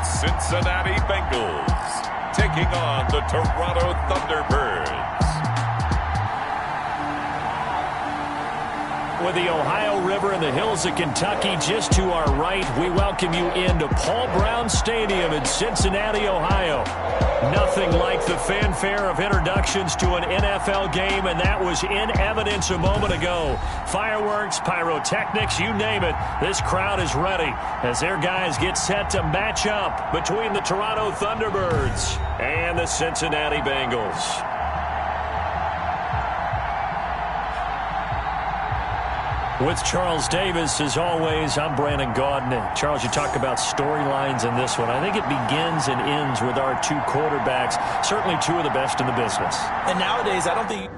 Cincinnati Bengals taking on the Toronto Thunderbirds. With the Ohio River and the hills of Kentucky just to our right, we welcome you into Paul Brown Stadium in Cincinnati, Ohio. Nothing like the fanfare of introductions to an NFL game, and that was in evidence a moment ago. Fireworks, pyrotechnics, you name it. This crowd is ready as their guys get set to match up between the Toronto Thunderbirds and the Cincinnati Bengals. With Charles Davis, as always, I'm Brandon Gaudin. Charles, you talk about storylines in this one. I think it begins and ends with our two quarterbacks, certainly two of the best in the business. And nowadays, I don't think...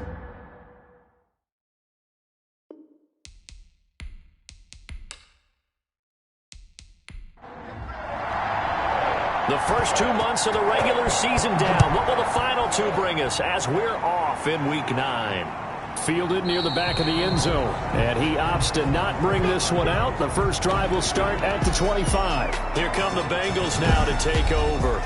The first 2 months of the regular season down. What will the final two bring us as we're off in Week 9? Fielded near the back of the end zone, and he opts to not bring this one out. The first drive will start at the 25. Here come the Bengals now to take over.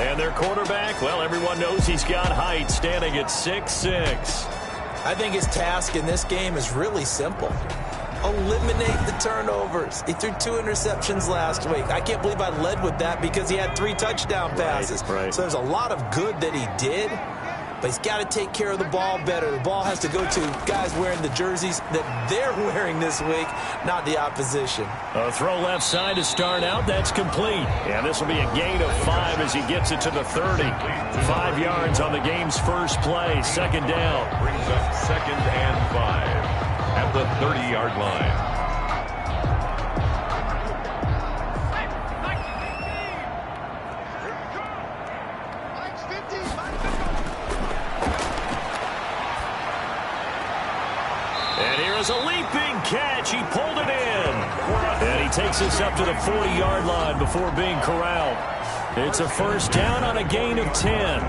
And their quarterback, well, everyone knows he's got height, standing at 6'6". I think his task in this game is really simple. Eliminate the turnovers. He threw 2 interceptions last week. I can't believe I led with that because he had 3 touchdown passes. Right. So there's a lot of good that he did. But he's got to take care of the ball better. The ball has to go to guys wearing the jerseys that they're wearing this week, not the opposition. A throw left side to start out. That's complete. And this will be a gain of 5 as he gets it to the 30. 5 yards on the game's first play. Second down. Brings up 2nd and 5 at the 30-yard line. A leaping catch. He pulled it in. And he takes us up to the 40-yard line before being corralled. It's a first down on a gain of 10.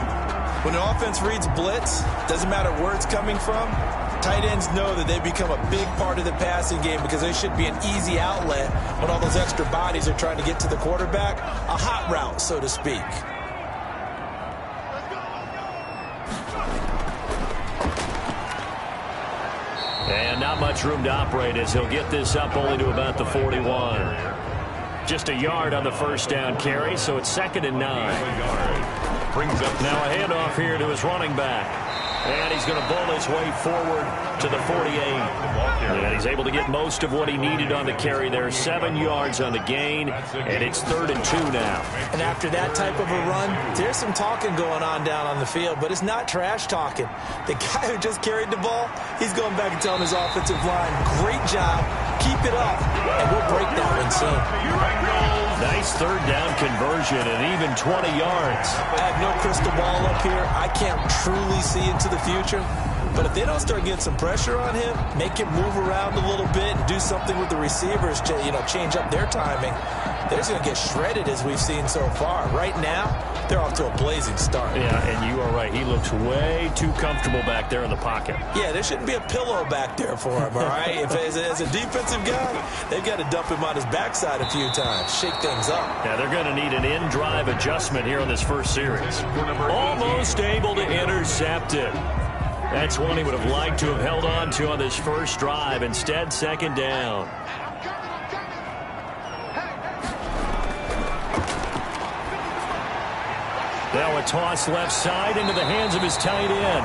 When an offense reads blitz, doesn't matter where it's coming from, tight ends know that they become a big part of the passing game because they should be an easy outlet when all those extra bodies are trying to get to the quarterback. A hot route, so to speak. And not much room to operate as he'll get this up only to about the 41. Just a yard on the first down carry, so it's 2nd and 9. Brings up now a handoff here to his running back. And he's going to bull his way forward to the 48. And he's able to get most of what he needed on the carry there. 7 yards on the gain, and it's 3rd and 2 now. And after that type of a run, there's some talking going on down on the field, but it's not trash talking. The guy who just carried the ball, he's going back and telling his offensive line, great job, keep it up, and we'll break that one soon. Nice 3rd down conversion and even 20 yards. I have no crystal ball up here. I can't truly see into the future. But if they don't start getting some pressure on him, make him move around a little bit and do something with the receivers to, change up their timing, they're just going to get shredded as we've seen so far. Right now, they're off to a blazing start. Yeah, and you are right. He looks way too comfortable back there in the pocket. Yeah, there shouldn't be a pillow back there for him, all right? If as a defensive guy, they've got to dump him on his backside a few times, shake things up. Yeah, they're going to need an in-drive adjustment here in this first series. Almost able to intercept it. That's one he would have liked to have held on to on this first drive. Instead, 2nd down. Now a toss left side into the hands of his tight end.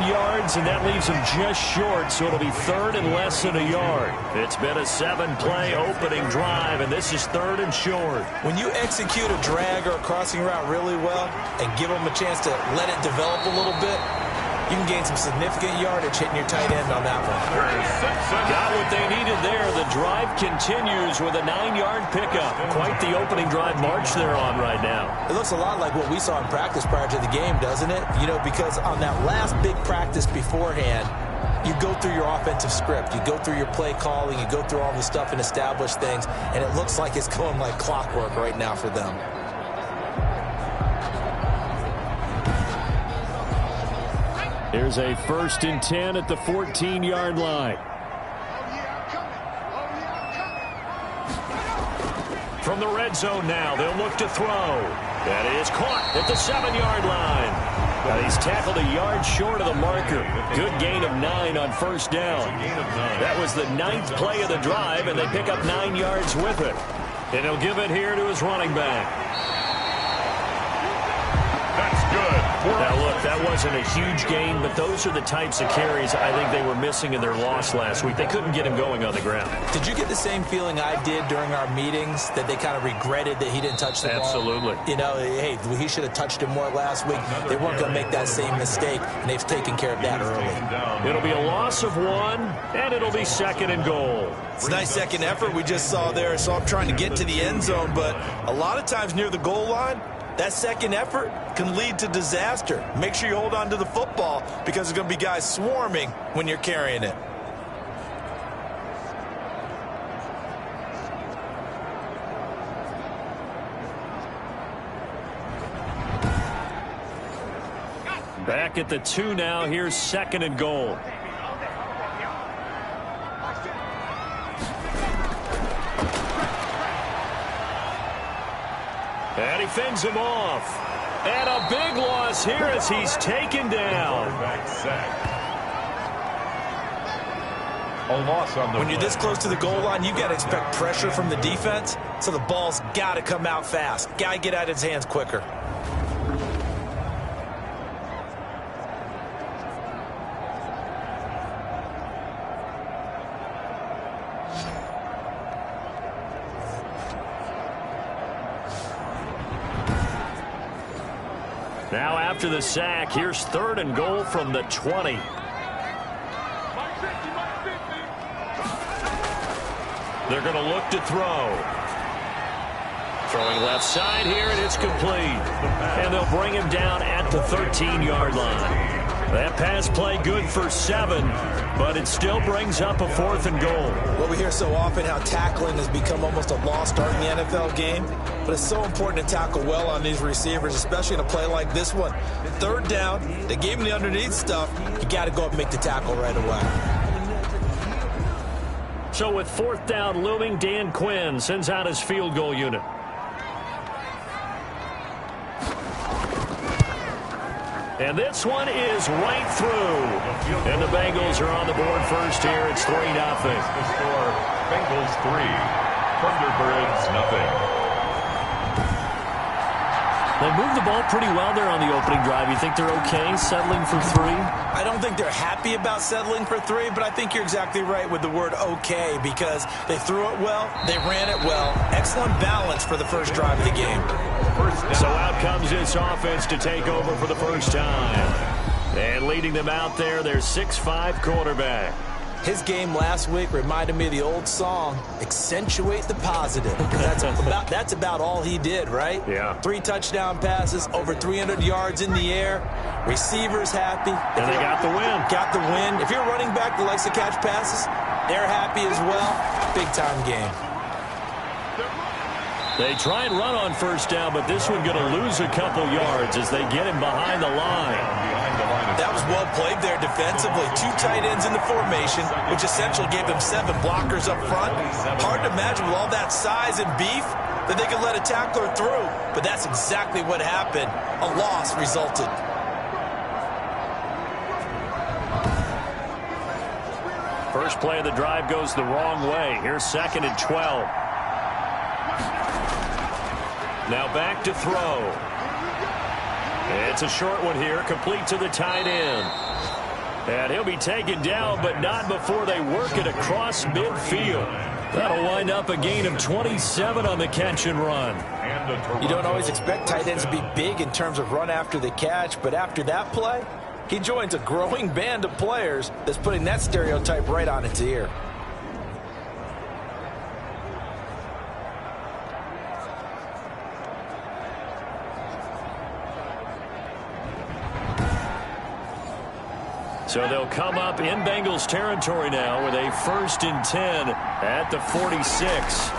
9 yards, and that leaves him just short, so it'll be 3rd and less than a yard. It's been a 7-play opening drive, and this is 3rd and short. When you execute a drag or a crossing route really well and give them a chance to let it develop a little bit, you can gain some significant yardage hitting your tight end on that one. Got what they needed there. The drive continues with a 9-yard pickup. Quite the opening drive march they're on right now. It looks a lot like what we saw in practice prior to the game, doesn't it? Because on that last big practice beforehand, you go through your offensive script. You go through your play calling. You go through all the stuff and establish things. And it looks like it's going like clockwork right now for them. Here's a 1st and 10 at the 14-yard line. From the red zone now, they'll look to throw. That is caught at the 7-yard line. Now he's tackled a yard short of the marker. Good gain of 9 on first down. That was the 9th play of the drive, and they pick up 9 yards with it. And he'll give it here to his running back. That's good. Now, look, that wasn't a huge gain, but those are the types of carries I think they were missing in their loss last week. They couldn't get him going on the ground. Did you get the same feeling I did during our meetings, that they kind of regretted that he didn't touch the ball? Absolutely. You know, hey, he should have touched him more last week. They weren't going to make that same mistake, and they've taken care of that early. It'll be a loss of 1, and it'll be 2nd and goal. It's a nice second effort we just saw there. So I'm trying to get to the end zone, but a lot of times near the goal line, that second effort can lead to disaster. Make sure you hold on to the football, because there's going to be guys swarming when you're carrying it. Back at the 2 now. Here's 2nd and goal. And he fends him off. And a big loss here as he's taken down. A loss on the When you're this close to the goal line, you got to expect pressure from the defense, so the ball's got to come out fast. Got to get out of his hands quicker. Now after the sack, here's 3rd and goal from the 20. They're going to look to throw. Throwing left side here, and it's complete. And they'll bring him down at the 13-yard line. That pass play good for 7, but it still brings up a 4th and goal. Well, we hear so often how tackling has become almost a lost art in the NFL game, but it's so important to tackle well on these receivers, especially in a play like this one. 3rd down, they gave him the underneath stuff. You got to go up and make the tackle right away. So with 4th down looming, Dan Quinn sends out his field goal unit. And this one is right through. And the Bengals are on the board first here. It's 3-0. The score, Bengals 3, Thunderbirds nothing. They moved the ball pretty well there on the opening drive. You think they're okay settling for 3? I don't think they're happy about settling for 3, but I think you're exactly right with the word okay, because they threw it well, they ran it well. Excellent balance for the first drive of the game. So out comes this offense to take over for the first time. And leading them out there, their 6'5" quarterback. His game last week reminded me of the old song, accentuate the positive. That's about all he did, right? Yeah. 3 touchdown passes, over 300 yards in the air. Receivers happy. And they got the win. Got the win. If you're a running back that likes to catch passes, they're happy as well. Big-time game. They try and run on first down, but this one going to lose a couple yards as they get him behind the line. That was well played there defensively. 2 tight ends in the formation, which essentially gave them 7 blockers up front. Hard to imagine with all that size and beef that they could let a tackler through, but that's exactly what happened. A loss resulted. First play of the drive goes the wrong way. Here's 2nd and 12. Now back to throw. It's a short one here, complete to the tight end. And he'll be taken down, but not before they work it across midfield. That'll wind up a gain of 27 on the catch and run. You don't always expect tight ends to be big in terms of run after the catch, but after that play, he joins a growing band of players that's putting that stereotype right on its ear. So they'll come up in Bengals territory now with a 1st and 10 at the 46.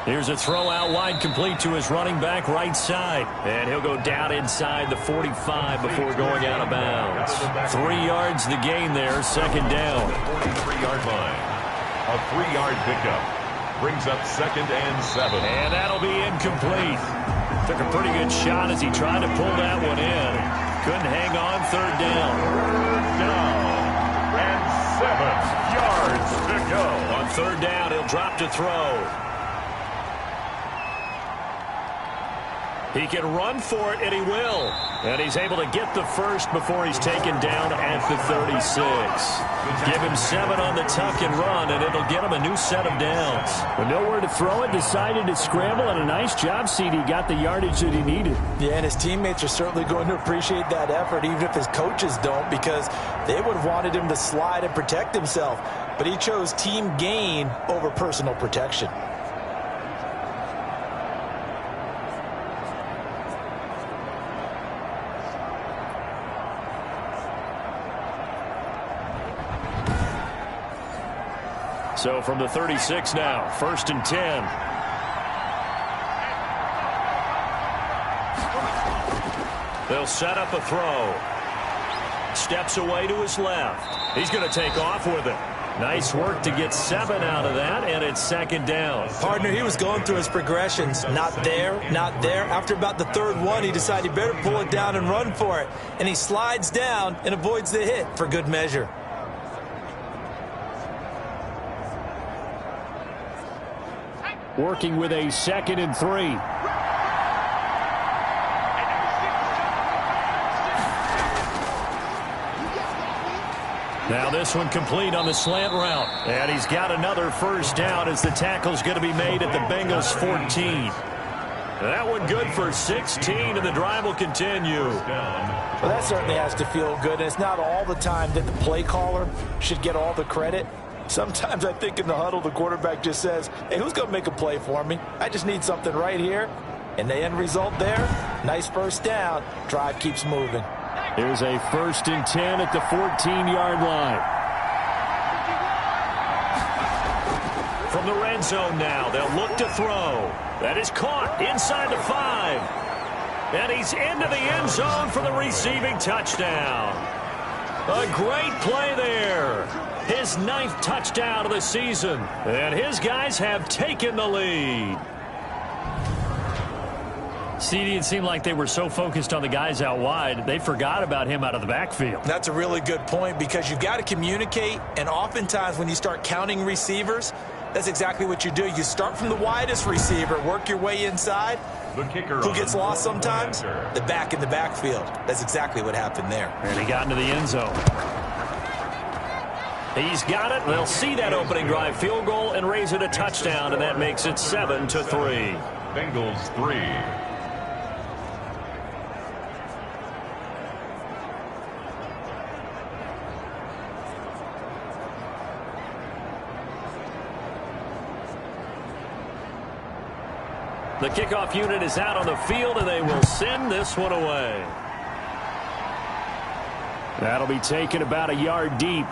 Here's a throw out wide, complete to his running back right side. And he'll go down inside the 45 before going out of bounds. 3 yards the gain there, 2nd down. 43-yard line. A 3-yard pickup. Brings up 2nd and 7. And that'll be incomplete. Took a pretty good shot as he tried to pull that one in. Couldn't hang on. 3rd down. 3rd down. And 7 yards to go. On 3rd down, he'll drop to throw. He can run for it, and he will. And he's able to get the first before he's taken down at the 36. Give him 7 on the tuck and run, and it'll get him a new set of downs. With nowhere to throw it, decided to scramble, and a nice job, CD. Got the yardage that he needed. Yeah, and his teammates are certainly going to appreciate that effort, even if his coaches don't, because they would have wanted him to slide and protect himself. But he chose team gain over personal protection. So from the 36 now, 1st and 10. They'll set up a throw. Steps away to his left. He's going to take off with it. Nice work to get 7 out of that, and it's 2nd down. Partner, he was going through his progressions. Not there, not there. After about the 3rd one, he decided he better pull it down and run for it. And he slides down and avoids the hit for good measure. Working with a 2nd and 3. Now this one complete on the slant route. And he's got another 1st down as the tackle's going to be made at the Bengals 14. That one good for 16, and the drive will continue. Well, that certainly has to feel good. And it's not all the time that the play caller should get all the credit. Sometimes I think in the huddle, the quarterback just says, hey, who's going to make a play for me? I just need something right here. And the end result there, nice 1st down. Drive keeps moving. Here's a 1st and 10 at the 14-yard line. From the red zone now, they'll look to throw. That is caught inside the 5. And he's into the end zone for the receiving touchdown. A great play there. His 9th touchdown of the season. And his guys have taken the lead. CD, it seemed like they were so focused on the guys out wide, they forgot about him out of the backfield. That's a really good point, because you've got to communicate, and oftentimes when you start counting receivers, that's exactly what you do. You start from the widest receiver, work your way inside. The kicker Who gets lost sometimes? The back in the backfield. That's exactly what happened there. And he got into the end zone. He's got it. They'll see that opening drive field goal and raise it a touchdown, and that makes it 7-3. Bengals 3. The kickoff unit is out on the field, and they will send this one away. That'll be taken about a yard deep.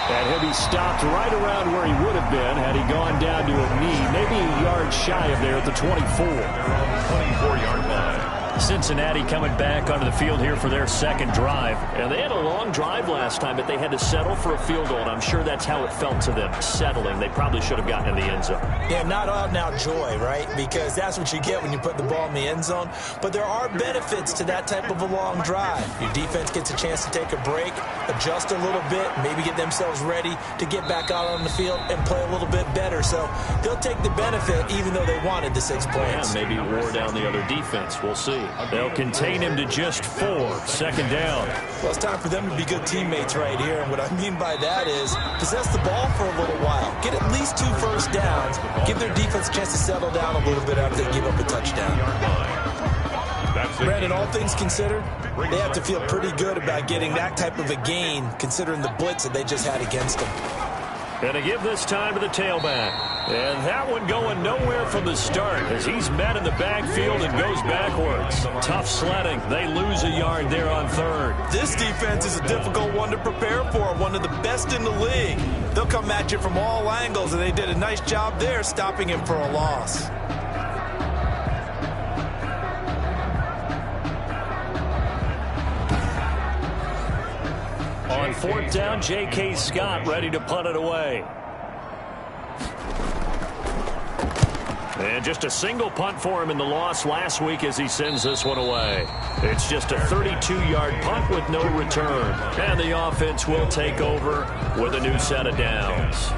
And he'll be stopped right around where he would have been had he gone down to a knee, maybe a yard shy of there at the 24. They're on the 24-yard line. Cincinnati coming back onto the field here for their 2nd drive. And they had a long drive last time, but they had to settle for a field goal, and I'm sure that's how it felt to them, settling. They probably should have gotten in the end zone. Yeah, not out-and-out joy, right? Because that's what you get when you put the ball in the end zone. But there are benefits to that type of a long drive. Your defense gets a chance to take a break, adjust a little bit, maybe get themselves ready to get back out on the field and play a little bit better. So they'll take the benefit even though they wanted the 6 points. Yeah, maybe wore down the other defense. We'll see. They'll contain him to just 4. 2nd down. Well, it's time for them to be good teammates right here. And what I mean by that is possess the ball for a little while. Get at least 2 first downs. Give their defense a chance to settle down a little bit after they give up a touchdown. Brandon, all things considered, they have to feel pretty good about getting that type of a gain considering the blitz that they just had against them. And to give this time to the tailback. And that one going nowhere from the start as he's met in the backfield and goes backwards. Tough sledding. They lose a yard there on 3rd. This defense is a difficult one to prepare for, one of the best in the league. They'll come at you from all angles, and they did a nice job there stopping him for a loss. On on 4th down, J.K. Scott ready to punt it away. And just a single punt for him in the loss last week as he sends this one away. It's just a 32-yard punt with no return. And the offense will take over with a new set of downs.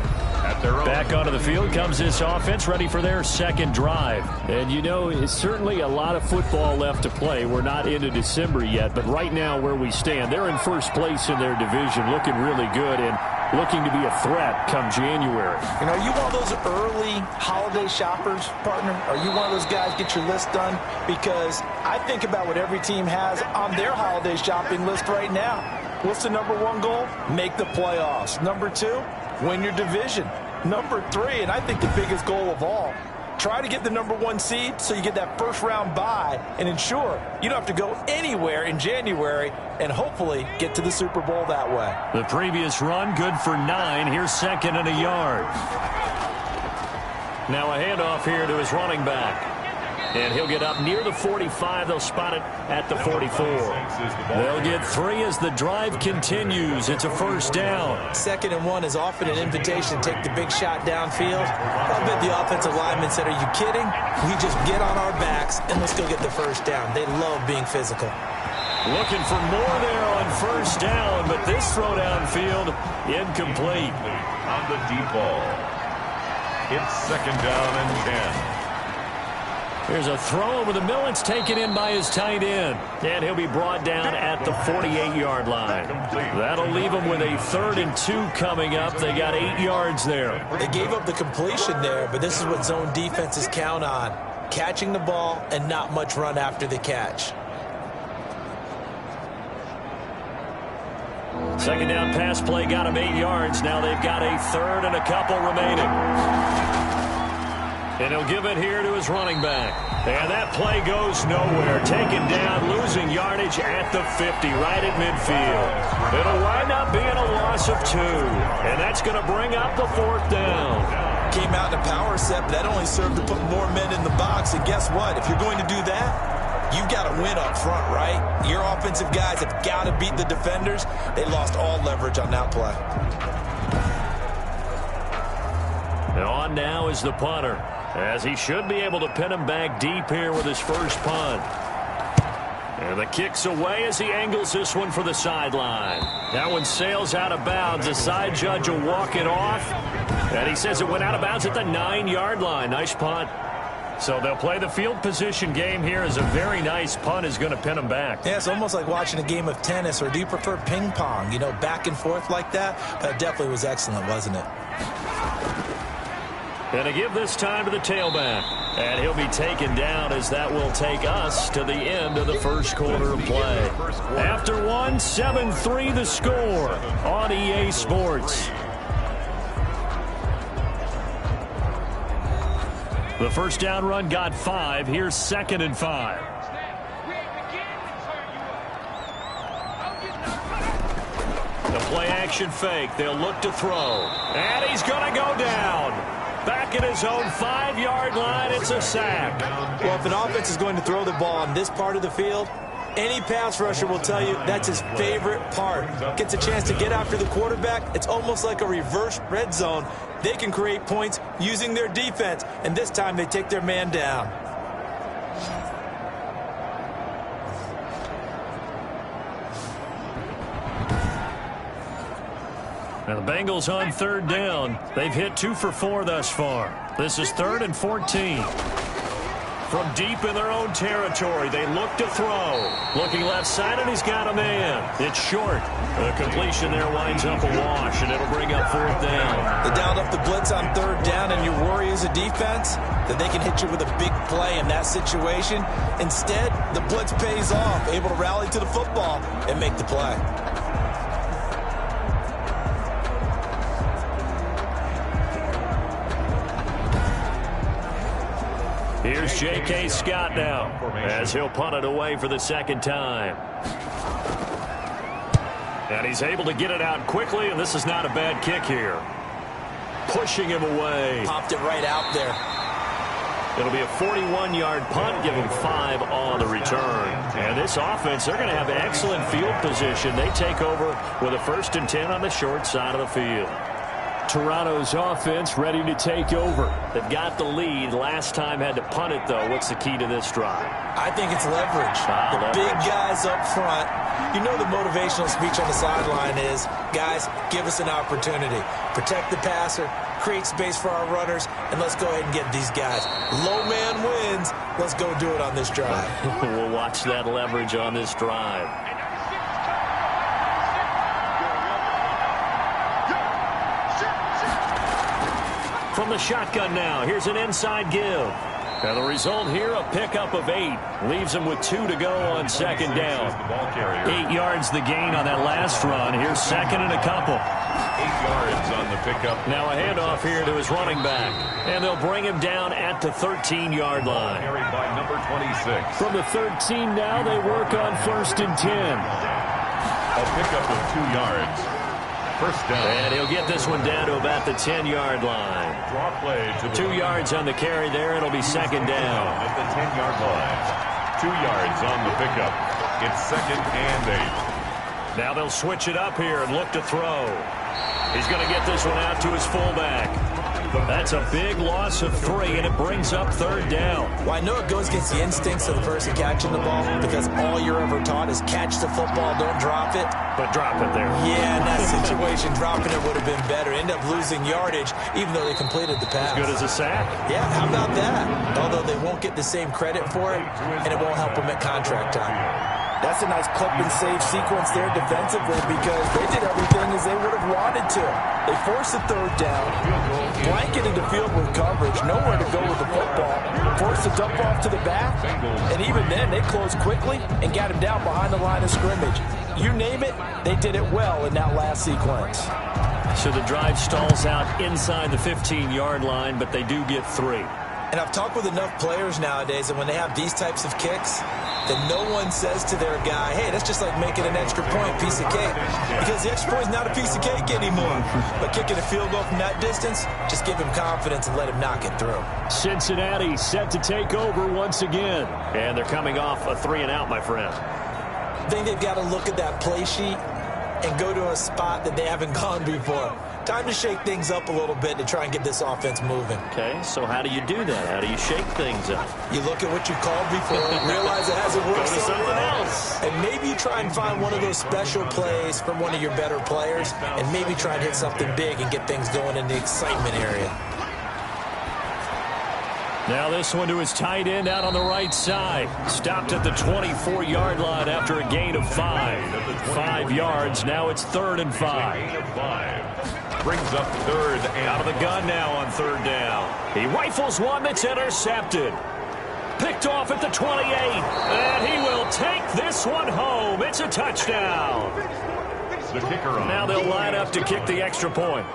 Back onto the field comes this offense, ready for their second drive. And, you know, it's certainly a lot of football left to play. We're not into December yet, but right now where we stand, they're in first place in their division, looking really good and looking to be a threat come January. You know, you one of those early holiday shoppers, partner? Are you one of those guys get your list done? Because I think about what every team has on their holiday shopping list right now. What's the number one goal? Make the playoffs. Number two, win your division. Number three, and I think the biggest goal of all, try to get the number one seed so you get that first round bye and ensure you don't have to go anywhere in January and hopefully get to the Super Bowl that way. The previous run, good for 9. Here's 2nd and a yard. Now a handoff here to his running back. And he'll get up near the 45. They'll spot it at the 44. They'll get 3 as the drive continues. It's a first down. 2nd and 1 is often an invitation to take the big shot downfield. I bet the offensive lineman said, are you kidding? We just get on our backs and let's go get the first down. They love being physical. Looking for more there on first down, but this throw downfield incomplete. On the deep ball. It's 2nd down and 10. Here's a throw over the middle. It's taken in by his tight end. And he'll be brought down at the 48-yard line. That'll leave him with a 3rd and 2 coming up. They got 8 yards there. They gave up the completion there, but this is what zone defenses count on. Catching the ball and not much run after the catch. 2nd down pass play got him 8 yards. Now they've got a 3rd and a couple remaining. And he'll give it here to his running back. And that play goes nowhere. Taken down, losing yardage at the 50, right at midfield. It'll wind up being a loss of 2. And that's going to bring up the 4th down. Came out in a power set, but that only served to put more men in the box. And guess what? If you're going to do that, you've got to win up front, right? Your offensive guys have got to beat the defenders. They lost all leverage on that play. And on now is the punter, as he should be able to pin him back deep here with his first punt. And the kick's away as he angles this one for the sideline. That one sails out of bounds. The side judge will walk it off. And he says it went out of bounds at the 9-yard line. Nice punt. So they'll play the field position game here as a very nice punt is going to pin him back. Yeah, it's almost like watching a game of tennis, or do you prefer ping pong? You know, back and forth like that? That definitely was excellent, wasn't it? And to give this time to the tailback. And he'll be taken down as that will take us to the end of the first quarter of play. After one, 7-3 the score on EA Sports. The first down run got 5. Here's 2nd and 5. The play action fake. They'll look to throw. And he's going to go down. Back at his own 5-yard line, it's a sack. Well, if an offense is going to throw the ball on this part of the field, any pass rusher will tell you that's his favorite part. Gets a chance to get after the quarterback. It's almost like a reverse red zone. They can create points using their defense, and this time they take their man down. Now the Bengals on 3rd down. They've hit 2 for 4 thus far. This is 3rd and 14. From deep in their own territory, they look to throw. Looking left side, and he's got a man. It's short. The completion there winds up a wash, and it'll bring up 4th down. They dialed up the blitz on 3rd down, and your worry as a defense that they can hit you with a big play in that situation. Instead, the blitz pays off, able to rally to the football and make the play. Here's J.K. Scott now as he'll punt it away for the 2nd time. And he's able to get it out quickly, and this is not a bad kick here. Pushing him away. Popped it right out there. It'll be a 41-yard punt, giving 5 on the return. And this offense, they're going to have excellent field position. They take over with a 1st and 10 on the short side of the field. Toronto's offense ready to take over. They've got the lead. Last time had to punt it, though. What's the key to this drive? I think it's leverage. The big guys up front. You know the motivational speech on the sideline is, guys, give us an opportunity. Protect the passer, create space for our runners, and let's go ahead and get these guys. Low man wins. Let's go do it on this drive. We'll watch that leverage on this drive. From the shotgun now, here's an inside give. And the result here, a pickup of 8. Leaves him with 2 to go on 2nd down. 8 yards the gain on that last run. Here's 2nd and a couple. 8 yards on the pickup. Now a handoff here to his running back. And they'll bring him down at the 13-yard line. Carried by number 26. From the 13 now, they work on 1st and 10. A pickup of 2 yards. 1st down. And he'll get this one down to about the 10-yard line. Draw play to the 2 yards on the carry there. It'll be 2nd down. At the 10-yard line. 2 yards on the pickup. It's 2nd and 8. Now they'll switch it up here and look to throw. He's going to get this one out to his fullback. That's a big loss of 3, and it brings up 3rd down. Well, I know it goes against the instincts of the person catching the ball because all you're ever taught is catch the football, don't drop it. But drop it there. Yeah, in that situation, dropping it would have been better. End up losing yardage, even though they completed the pass. As good as a sack. Yeah, how about that? Although they won't get the same credit for it, and it won't help them at contract time. That's a nice clip and save sequence there defensively because they did everything as they would have wanted to. They forced the 3rd down, blanketed the field with coverage, nowhere to go with the football, forced the dump off to the back, and even then they closed quickly and got him down behind the line of scrimmage. You name it, they did it well in that last sequence. So the drive stalls out inside the 15-yard line, but they do get 3. And I've talked with enough players nowadays that when they have these types of kicks, that no one says to their guy, hey, that's just like making an extra point, piece of cake. Because the extra point is not a piece of cake anymore. But kicking a field goal from that distance, just give him confidence and let him knock it through. Cincinnati set to take over once again. And they're coming off a 3-and-out, my friend. I think they've got to look at that play sheet and go to a spot that they haven't gone before. Time to shake things up a little bit to try and get this offense moving. Okay, so how do you do that? How do you shake things up? You look at what you called before, realize it hasn't worked Go to something else. and maybe you try and find one of those special plays from one of your better players, and maybe try and hit something big and get things going in the excitement area. Now this one to his tight end out on the right side. Stopped at the 24-yard line after a gain of 5. 5 yards. Now it's 3rd and 5. Brings up 3rd and out of the gun now on 3rd down. He rifles one that's intercepted. Picked off at the 28. And he will take this one home. It's a touchdown. the kicker on. Now they'll line up to kick the extra point.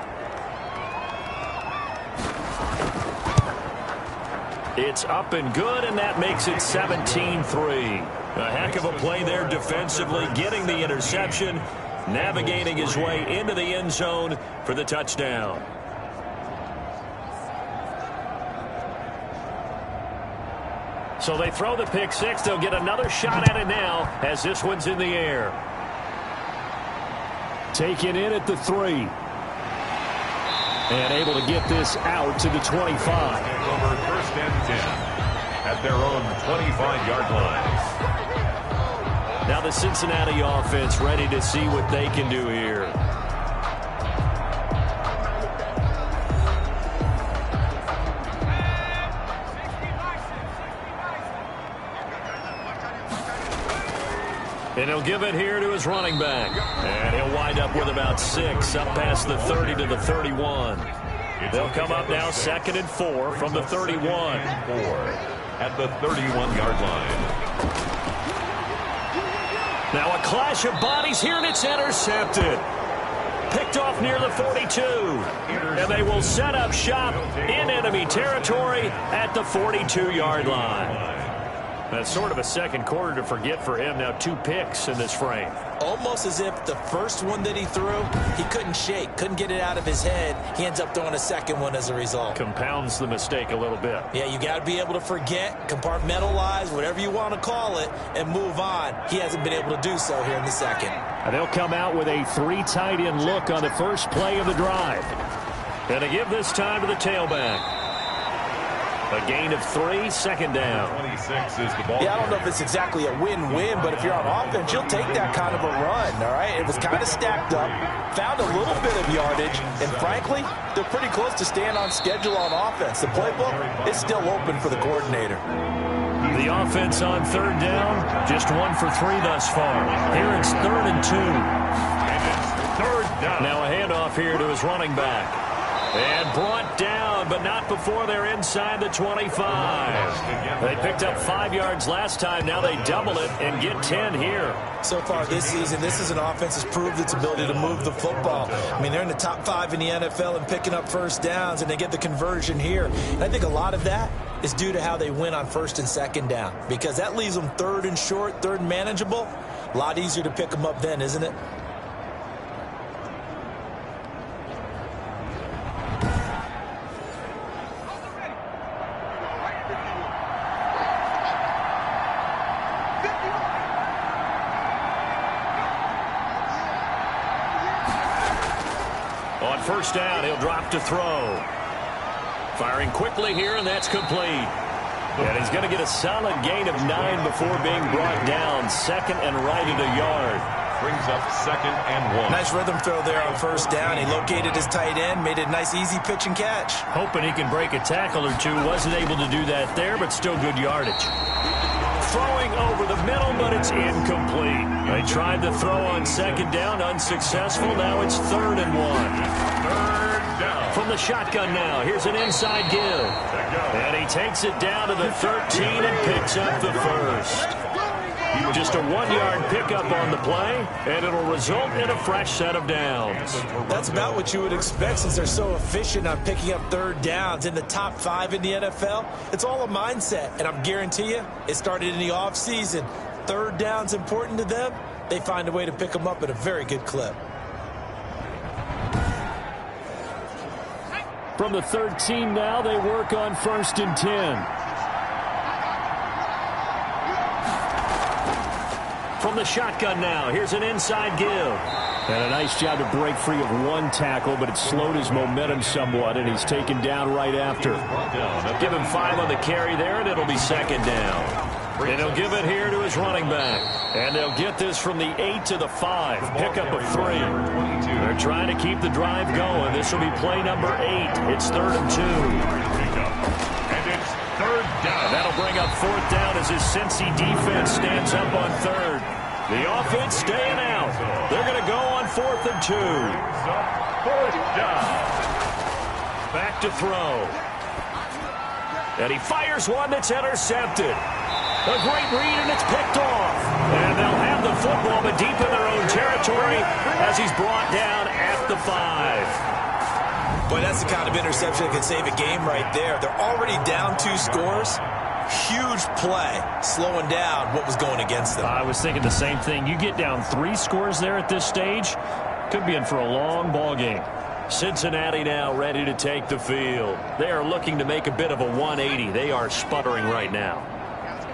It's up and good, and that makes it 17-3. A heck of a play there defensively, getting the interception, navigating his way into the end zone for the touchdown. So they throw the pick six. They'll get another shot at it now as this one's in the air. Taken in at the 3. And able to get this out to the 25. Over 1st and 10 at their own 25-yard line. Now the Cincinnati offense ready to see what they can do here. And he'll give it here to his running back. And he'll wind up with about 6 up past the 30 to the 31. They'll come up now 2nd and 4 from the 31. 4 at the 31-yard line. Now a clash of bodies here, and it's intercepted. Picked off near the 42. And they will set up shop in enemy territory at the 42-yard line. That's sort of a second quarter to forget for him. Now 2 picks in this frame. Almost as if the first one that he threw, he couldn't shake, couldn't get it out of his head. He ends up throwing a second one as a result. Compounds the mistake a little bit. Yeah, you got to be able to forget, compartmentalize, whatever you want to call it, and move on. He hasn't been able to do so here in the second. And they'll come out with a 3 tight end look on the first play of the drive. And to give this time to the tailback. A gain of 3, second down. 26 is the ball. Yeah, I don't know if it's exactly a win-win, but if you're on offense, you'll take that kind of a run, all right? It was kind of stacked up, found a little bit of yardage, and frankly, they're pretty close to staying on schedule on offense. The playbook is still open for the coordinator. The offense on third down, just 1 for 3 thus far. Here it's 3rd and 2. And it's 3rd down. Now a handoff here to his running back. And brought down, but not before they're inside the 25. They picked up 5 yards last time. Now they double it and get 10 here. So far this season, this is an offense that's proved its ability to move the football. I mean, they're in the top 5 in the NFL and picking up first downs, and they get the conversion here. And I think a lot of that is due to how they win on 1st and 2nd down, because that leaves them 3rd and short, 3rd and manageable. A lot easier to pick them up then, isn't it? On first down, he'll drop to throw. Firing quickly here, and that's complete. And he's going to get a solid gain of 9 before being brought down. 2nd and right at a yard. Brings up 2nd and 1. Nice rhythm throw there on first down. He located his tight end, made it a nice easy pitch and catch. Hoping he can break a tackle or two. Wasn't able to do that there, but still good yardage. Throwing over the middle, but it's incomplete. They tried the throw on 2nd down, unsuccessful. Now it's 3rd and 1. 3rd down. From the shotgun now, here's an inside give. And he takes it down to the 13 and picks up the first. Just a 1-yard pickup on the play, and it'll result in a fresh set of downs. That's about what you would expect since they're so efficient on picking up 3rd downs. In the top 5 in the NFL, it's all a mindset, and I'm guarantee you it started in the offseason. 3rd down's important to them. They find a way to pick them up at a very good clip. From the 13 now, they work on 1st and 10. From the shotgun now, here's an inside give. And a nice job to break free of 1 tackle, but it slowed his momentum somewhat, and he's taken down right after. Give him 5 on the carry there, and it'll be 2nd down. And he'll give it here to his running back. And they'll get this from the 8 to the 5. Pickup of 3. They're trying to keep the drive going. This will be play number 8. It's 3rd and 2. And it's 3rd down. That'll bring up 4th down as his Cincy defense stands up on 3rd. The offense staying out. They're going to go on 4th and 2. 4th down. Back to throw. And he fires one that's intercepted. A great read, and it's picked off. And they'll have the football, but deep in their own territory as he's brought down at the 5. Boy, that's the kind of interception that can save a game right there. They're already down 2 scores. Huge play, slowing down what was going against them. I was thinking the same thing. You get down 3 scores there at this stage, could be in for a long ball game. Cincinnati now ready to take the field. They are looking to make a bit of a 180. They are sputtering right now.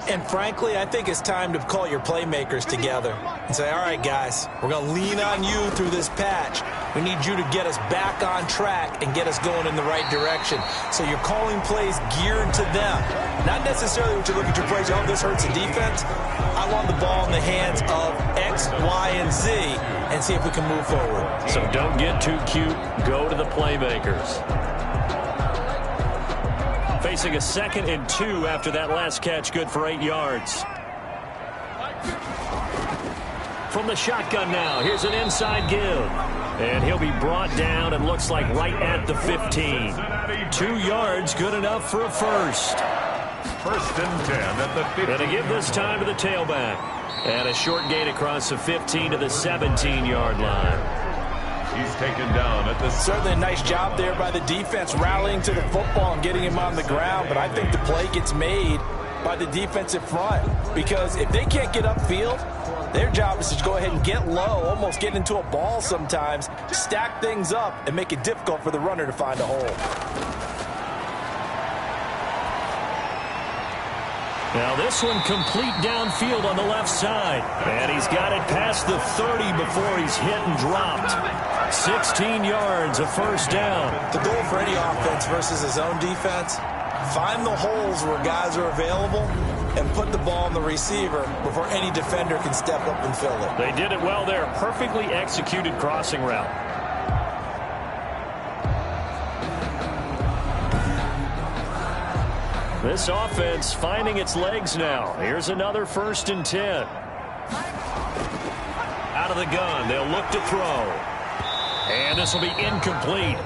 And frankly, I think it's time to call your playmakers together and say, all right, guys, we're going to lean on you through this patch. We need you to get us back on track and get us going in the right direction. So you're calling plays geared to them. Not necessarily what you look at your plays, oh, this hurts the defense. I want the ball in the hands of X, Y, and Z and see if we can move forward. So don't get too cute. Go to the playmakers. Facing a 2nd and 2 after that last catch, good for 8 yards. From the shotgun now, here's an inside give. And he'll be brought down and looks like right at the 15. 2 yards, good enough for a first. 1st and 10 at the 15. And to give this time to the tailback. And a short gain across the 15 to the 17-yard line. He's taken down at the... Certainly a nice job there by the defense, rallying to the football and getting him on the ground. But I think the play gets made by the defensive front, because if they can't get upfield, their job is to go ahead and get low, almost get into a ball sometimes, stack things up, and make it difficult for the runner to find a hole. Now this one complete downfield on the left side. And he's got it past the 30 before he's hit and dropped. 16 yards, a first down. The goal for any offense versus his own defense, find the holes where guys are available and put the ball on the receiver before any defender can step up and fill it. They did it well there. Perfectly executed crossing route. This offense finding its legs now. Here's another 1st and 10. Out of the gun, they'll look to throw. And this will be incomplete.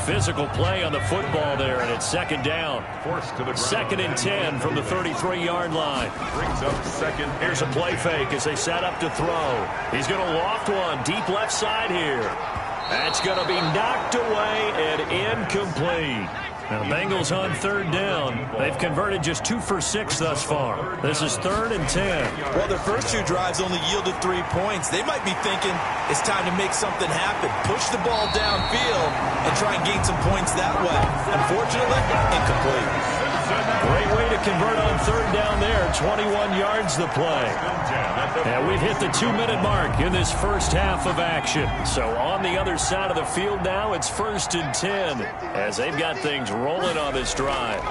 Physical play on the football there, and it's 2nd down. Forced to the ground. 2nd and 10 from the 33-yard line. Brings up 2nd. Here's a play fake as they set up to throw. He's going to loft one deep left side here. That's going to be knocked away and incomplete. Now, Bengals on 3rd down. They've converted just 2 for 6 thus far. This is 3rd and 10. Well, their first 2 drives only yielded 3 points. They might be thinking it's time to make something happen. Push the ball downfield and try and gain some points that way. Unfortunately, incomplete. Great way to convert on 3rd down there. 21 yards the play. And we've hit the 2-minute mark in this first half of action. So on the other side of the field now, it's 1st and 10 as they've got things rolling on this drive.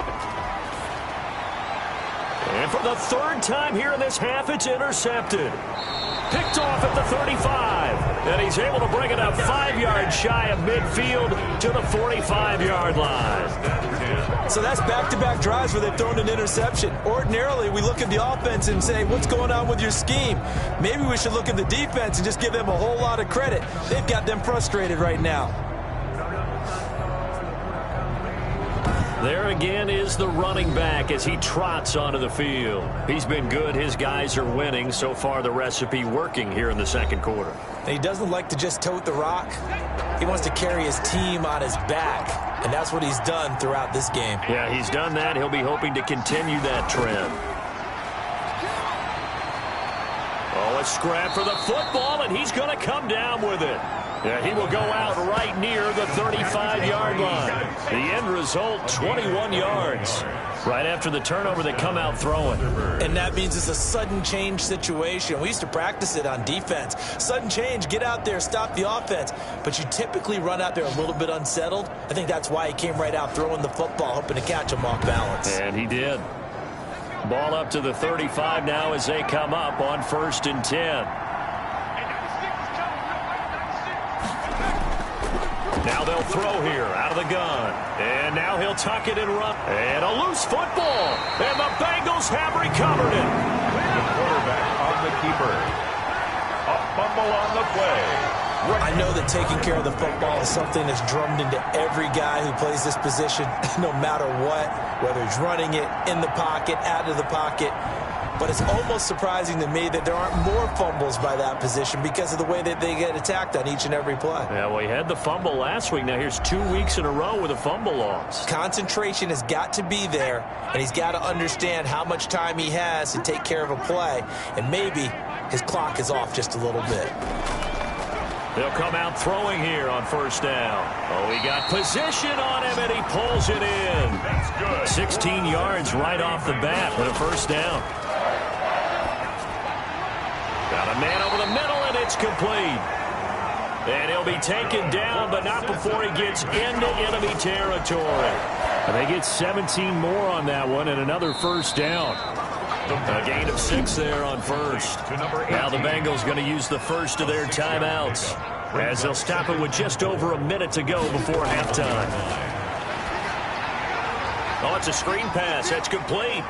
And for the 3rd time here in this half, it's intercepted. Picked off at the 35. And he's able to bring it up 5 yards shy of midfield to the 45-yard line. So that's back-to-back drives where they've thrown an interception. Ordinarily, we look at the offense and say, what's going on with your scheme? Maybe we should look at the defense and just give them a whole lot of credit. They've got them frustrated right now. There again is the running back as he trots onto the field. He's been good. His guys are winning. So far, the recipe working here in the 2nd quarter. And he doesn't like to just tote the rock. He wants to carry his team on his back, and that's what he's done throughout this game. Yeah, he's done that. He'll be hoping to continue that trend. Oh, a scrap for the football, and he's going to come down with it. Yeah, he will go out right near the 35-yard line. The end result, 21 yards. Right after the turnover, they come out throwing. And that means it's a sudden change situation. We used to practice it on defense. Sudden change, get out there, stop the offense. But you typically run out there a little bit unsettled. I think that's why he came right out throwing the football, hoping to catch him off balance. And he did. Ball up to the 35 now as they come up on 1st and 10. Now they'll throw here out of the gun. And now he'll tuck it and run. And a loose football. And the Bengals have recovered it. The quarterback on the keeper. A fumble on the play. I know that taking care of the football is something that's drummed into every guy who plays this position, no matter what, whether he's running it, in the pocket, out of the pocket. But it's almost surprising to me that there aren't more fumbles by that position because of the way that they get attacked on each and every play. Yeah, well, he had the fumble last week. Now here's 2 weeks in a row with a fumble loss. Concentration has got to be there, and he's got to understand how much time he has to take care of a play, and maybe his clock is off just a little bit. They'll come out throwing here on 1st down. Oh, he got position on him, and he pulls it in. That's good. 16 yards right off the bat with a 1st down. Got a man over the middle, and it's complete. And he'll be taken down, but not before he gets into enemy territory. And they get 17 more on that one, and another 1st down. A gain of 6 there on 1st. Now the Bengals going to use the first of their timeouts as they'll stop it with just over a minute to go before halftime. Oh, it's a screen pass. That's complete.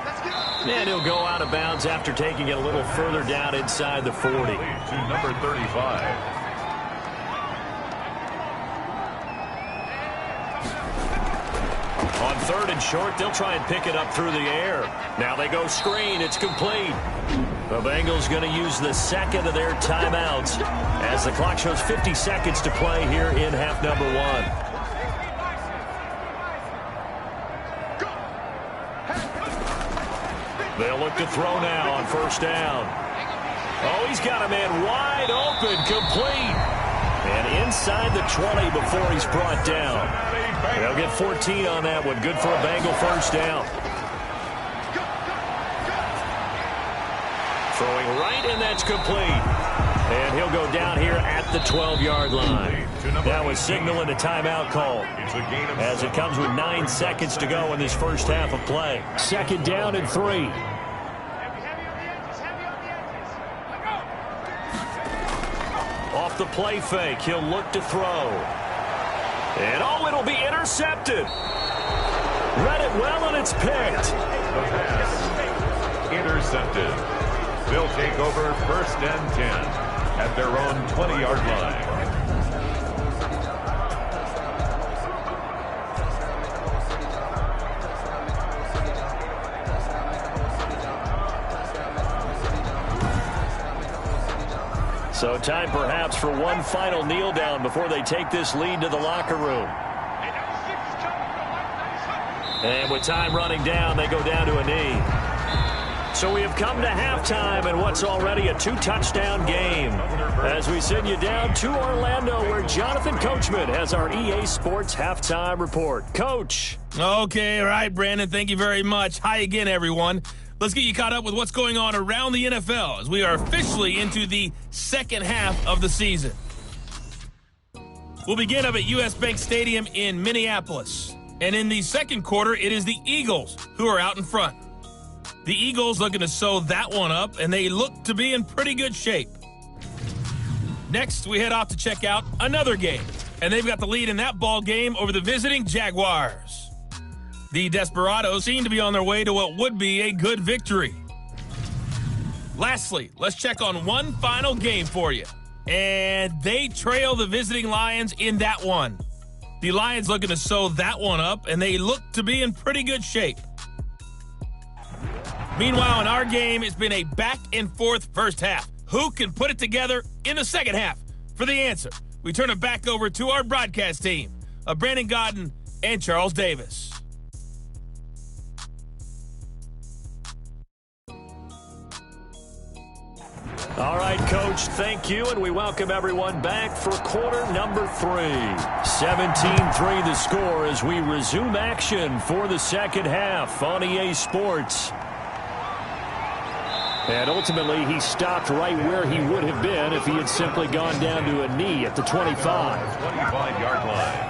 And he'll go out of bounds after taking it a little further down inside the 40. To number 35. On 3rd and short, they'll try and pick it up through the air. Now they go screen. It's complete. The Bengals going to use the 2nd of their timeouts as the clock shows 50 seconds to play here in half number 1. They'll look to throw now on first down. Oh, he's got a man wide open, complete. And inside the 20 before he's brought down. They'll get 14 on that one. Good for a Bengal first down. Throwing right, and that's complete. And he'll go down here at the 12-yard line. That was signaling a timeout call, as it comes with 9 seconds to go in this first half of play. Second down and 3. Off the play fake, he'll look to throw. And oh, it'll be intercepted. Read it well, and it's picked. The pass intercepted. They'll take over first and 10 at their own 20-yard line. So time perhaps for one final kneel down before they take this lead to the locker room. And with time running down, they go down to a knee. So we have come to halftime in what's already a 2-touchdown game, as we send you down to Orlando, where Jonathan Coachman has our EA Sports halftime report. Coach. Okay, all right, Brandon, thank you very much. Hi again, everyone. Let's get you caught up with what's going on around the NFL as we are officially into the second half of the season. We'll begin up at US Bank Stadium in Minneapolis. And in the second quarter, it is the Eagles who are out in front. The Eagles looking to sew that one up, and they look to be in pretty good shape. Next, we head off to check out another game, and they've got the lead in that ball game over the visiting Jaguars. The Desperados seem to be on their way to what would be a good victory. Lastly, let's check on one final game for you. And they trail the visiting Lions in that one. The Lions looking to sew that one up, and they look to be in pretty good shape. Meanwhile, in our game, it's been a back-and-forth first half. Who can put it together in the second half? For the answer, we turn it back over to our broadcast team of Brandon Godden and Charles Davis. All right, Coach, thank you, and we welcome everyone back for quarter number 3. 17-3 the score as we resume action for the second half on EA Sports. And ultimately, he stopped right where he would have been if he had simply gone down to a knee at the 25. 25-yard line.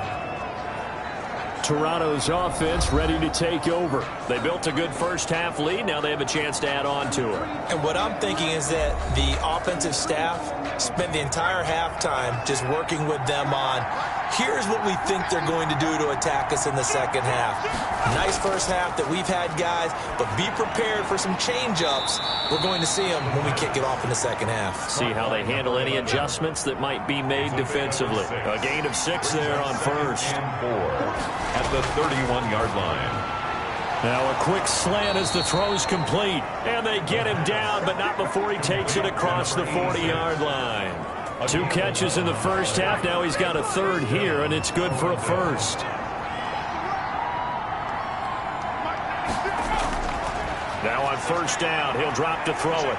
Toronto's offense ready to take over. They built a good first half lead. Now they have a chance to add on to it. And what I'm thinking is that the offensive staff spent the entire halftime just working with them on, here's what we think they're going to do to attack us in the second half. Nice first half that we've had, guys, but be prepared for some change-ups. We're going to see them when we kick it off in the second half. See how they handle any adjustments that might be made defensively. A gain of 6 there on first. And 4 at the 31-yard line. Now a quick slant as the throw's complete. And they get him down, but not before he takes it across the 40-yard line. 2 catches in the first half. Now he's got a third here, and it's good for a first. Now on first down, he'll drop to throw it.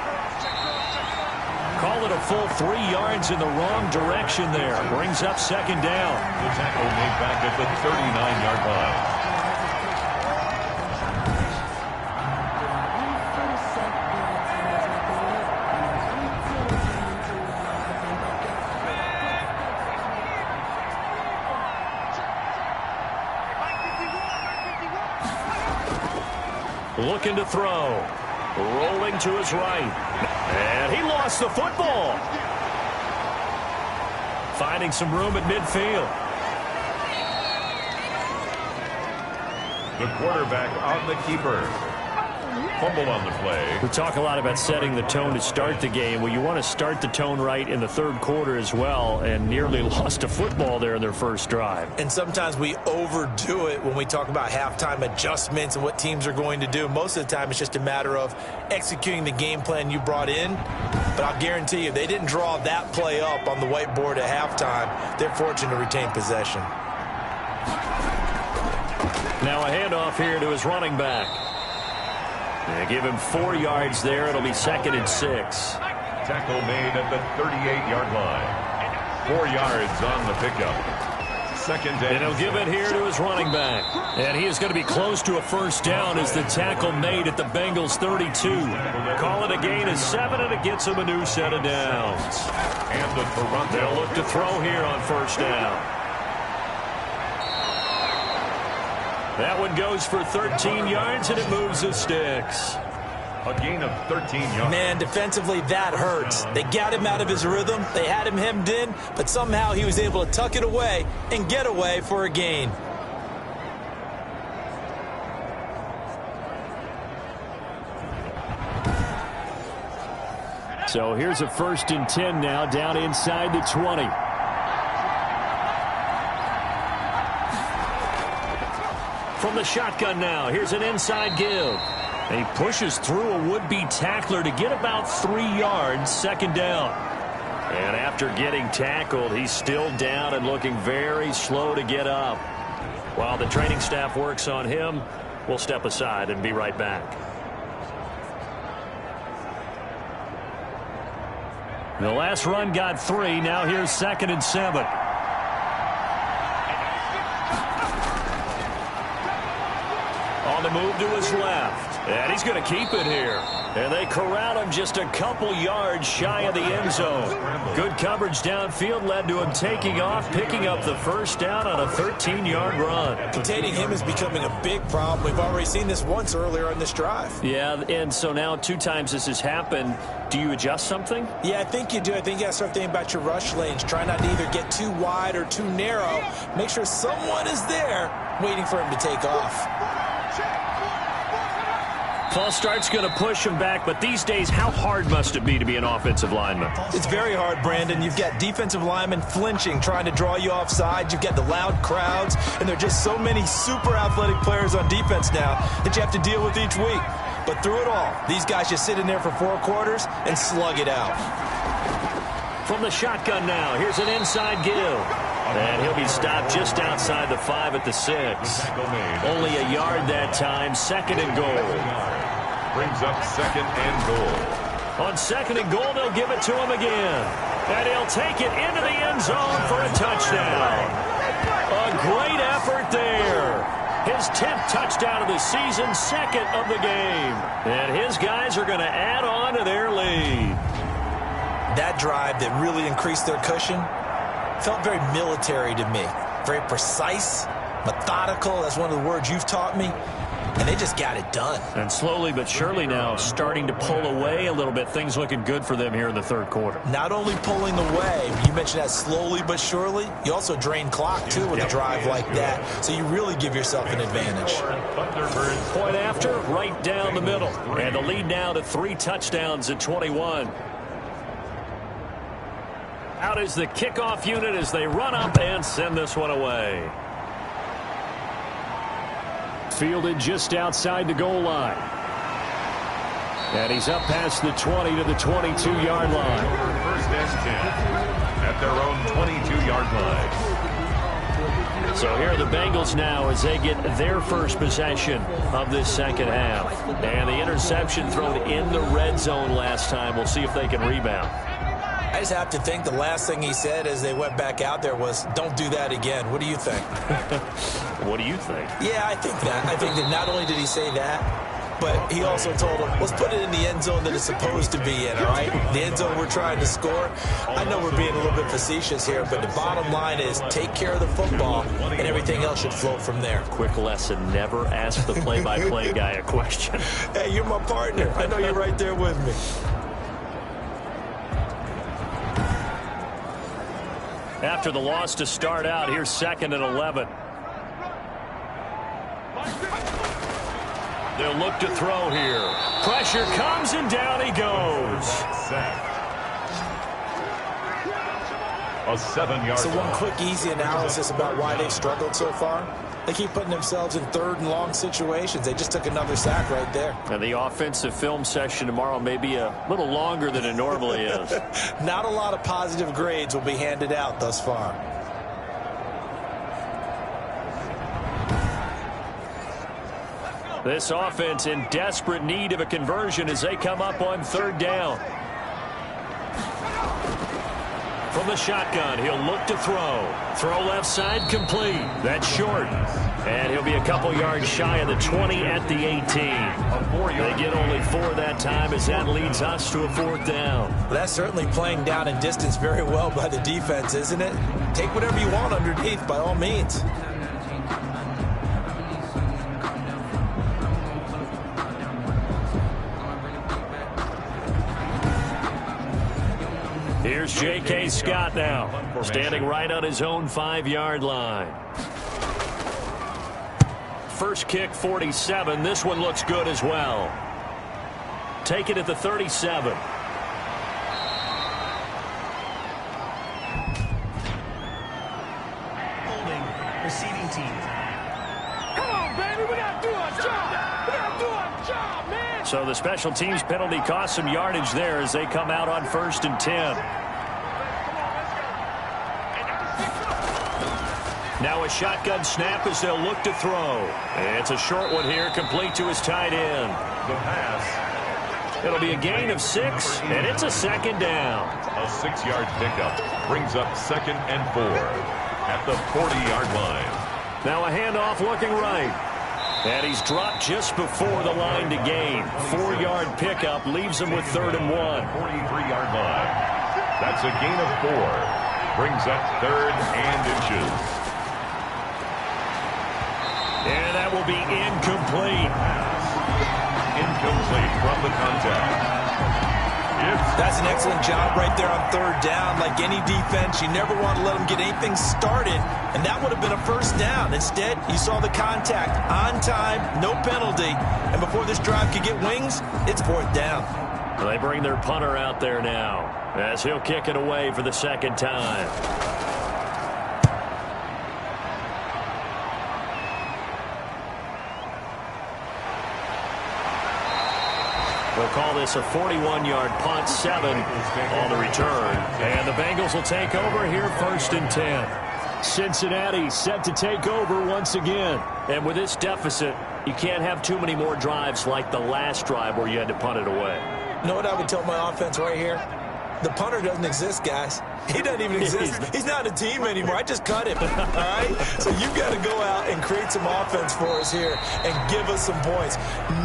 Call it a full 3 yards in the wrong direction there. Brings up second down. The tackle made back at the 39-yard line. Looking to throw. Rolling to his right. And he lost the football. Finding some room at midfield. The quarterback on the keeper. Fumble on the play. We talk a lot about setting the tone to start the game. Well, you want to start the tone right in the third quarter as well, and nearly lost a football there in their first drive. And sometimes we overdo it when we talk about halftime adjustments and what teams are going to do. Most of the time, it's just a matter of executing the game plan you brought in. But I'll guarantee you, if they didn't draw that play up on the whiteboard at halftime, they're fortunate to retain possession. Now a handoff here to his running back. They give him 4 yards there. It'll be 2nd and 6. Tackle made at the 38-yard line. 4 yards on the pickup. 2nd and he'll give it here to his running back. And he is going to be close to a first down as the tackle made at the Bengals 32. Call it a gain of 7, and it gets him a new set of downs. And the Toronto. They'll look to throw here on first down. That one goes for 13 yards, and it moves the sticks. A gain of 13 yards. Man, defensively, that hurts. They got him out of his rhythm. They had him hemmed in, but somehow he was able to tuck it away and get away for a gain. So here's a 1st and 10 now, down inside the 20. From the shotgun now, here's an inside give. He pushes through a would-be tackler to get about 3 yards, 2nd down. And after getting tackled, he's still down and looking very slow to get up. While the training staff works on him, we'll step aside and be right back. The last run got 3. Now here's 2nd and 7. On the move to his left. And he's going to keep it here. And they corral him just a couple yards shy of the end zone. Good coverage downfield led to him taking off, picking up the first down on a 13-yard run. Containing him is becoming a big problem. We've already seen this once earlier on this drive. Yeah, and so now 2 times this has happened. Do you adjust something? Yeah, I think you do. I think you got to start thinking about your rush lanes. Try not to either get too wide or too narrow. Make sure someone is there waiting for him to take off. False start's going to push him back, but these days, how hard must it be to be an offensive lineman? It's very hard, Brandon. You've got defensive linemen flinching, trying to draw you off sides. You've got the loud crowds, and there are just so many super athletic players on defense now that you have to deal with each week. But through it all, these guys just sit in there for 4 quarters and slug it out. From the shotgun now, here's an inside give. And he'll be stopped just outside the 5 at the 6. Only a yard that time, 2nd and goal. Brings up 2nd and goal. On 2nd and goal, they'll give it to him again. And he'll take it into the end zone for a touchdown. A great effort there. His 10th touchdown of the season, 2nd of the game. And his guys are going to add on to their lead. That drive that really increased their cushion felt very military to me. Very precise, methodical. That's one of the words you've taught me. And they just got it done. And slowly but surely now starting to pull away a little bit. Things looking good for them here in the 3rd quarter. Not only pulling away, you mentioned that slowly but surely, you also drain clock, too, with a drive like that. So you really give yourself an advantage. Point after, right down the middle. And the lead now to 3 touchdowns at 21. Out is the kickoff unit as they run up and send this one away. Fielded just outside the goal line. And he's up past the 20 to the 22-yard line. 1st and 10 at their own 22-yard line. So here are the Bengals now as they get their first possession of this 2nd half. And the interception thrown in the red zone last time. We'll see if they can rebound. I just have to think the last thing he said as they went back out there was, don't do that again. What do you think? What do you think? Yeah, I think that. I think that not only did he say that, but he also told them, let's put it in the end zone that it's supposed to be in, all right? The end zone we're trying to score. I know we're being a little bit facetious here, but the bottom line is take care of the football, and everything else should flow from there. Quick lesson, never ask the play-by-play guy a question. Hey, you're my partner. I know you're right there with me. After the loss to start out, here's 2nd and 11. They'll look to throw here. Pressure comes and down he goes. A 7-yard. So one quick, easy analysis about why they've struggled so far. They keep putting themselves in 3rd and long situations. They just took another sack right there. And the offensive film session tomorrow may be a little longer than it normally is. Not a lot of positive grades will be handed out thus far. This offense in desperate need of a conversion as they come up on 3rd down. From the shotgun, he'll look to throw. Throw left side, complete. That's short. And he'll be a couple yards shy of the 20 at the 18. They get only 4 that time as that leads us to a 4th down. That's certainly playing down in distance very well by the defense, isn't it? Take whatever you want underneath, by all means. Here's J.K. Scott now, standing right on his own 5-yard line. First kick, 47. This one looks good as well. Take it at the 37. Holding, receiving team. Come on, baby, we gotta do our job. We gotta do our job, man. So the special teams penalty cost some yardage there as they come out on 1st and 10. Now a shotgun snap as they'll look to throw. It's a short one here, complete to his tight end. The pass. It'll be a gain of 6, and it's a 2nd down. A 6-yard pickup brings up 2nd and 4 at the 40-yard line. Now a handoff looking right. And he's dropped just before the line to gain. 4-yard pickup leaves him with 3rd and 1. 43-yard line. That's a gain of 4. Brings up 3rd and inches. And that will be incomplete. Incomplete from the contact. That's an excellent job right there on 3rd down. Like any defense, you never want to let them get anything started, and that would have been a 1st down. Instead, you saw the contact on time, no penalty, and before this drive could get wings, it's 4th down. Well, they bring their punter out there now as he'll kick it away for the 2nd time. We'll call this a 41-yard punt, 7 on the return. And the Bengals will take over here 1st and 10. Cincinnati set to take over once again. And with this deficit, you can't have too many more drives like the last drive where you had to punt it away. You know what I would tell my offense right here? The punter doesn't exist, guys. He doesn't even exist. He's not a team anymore. I just cut him, all right? So you've got to go out and create some offense for us here and give us some points.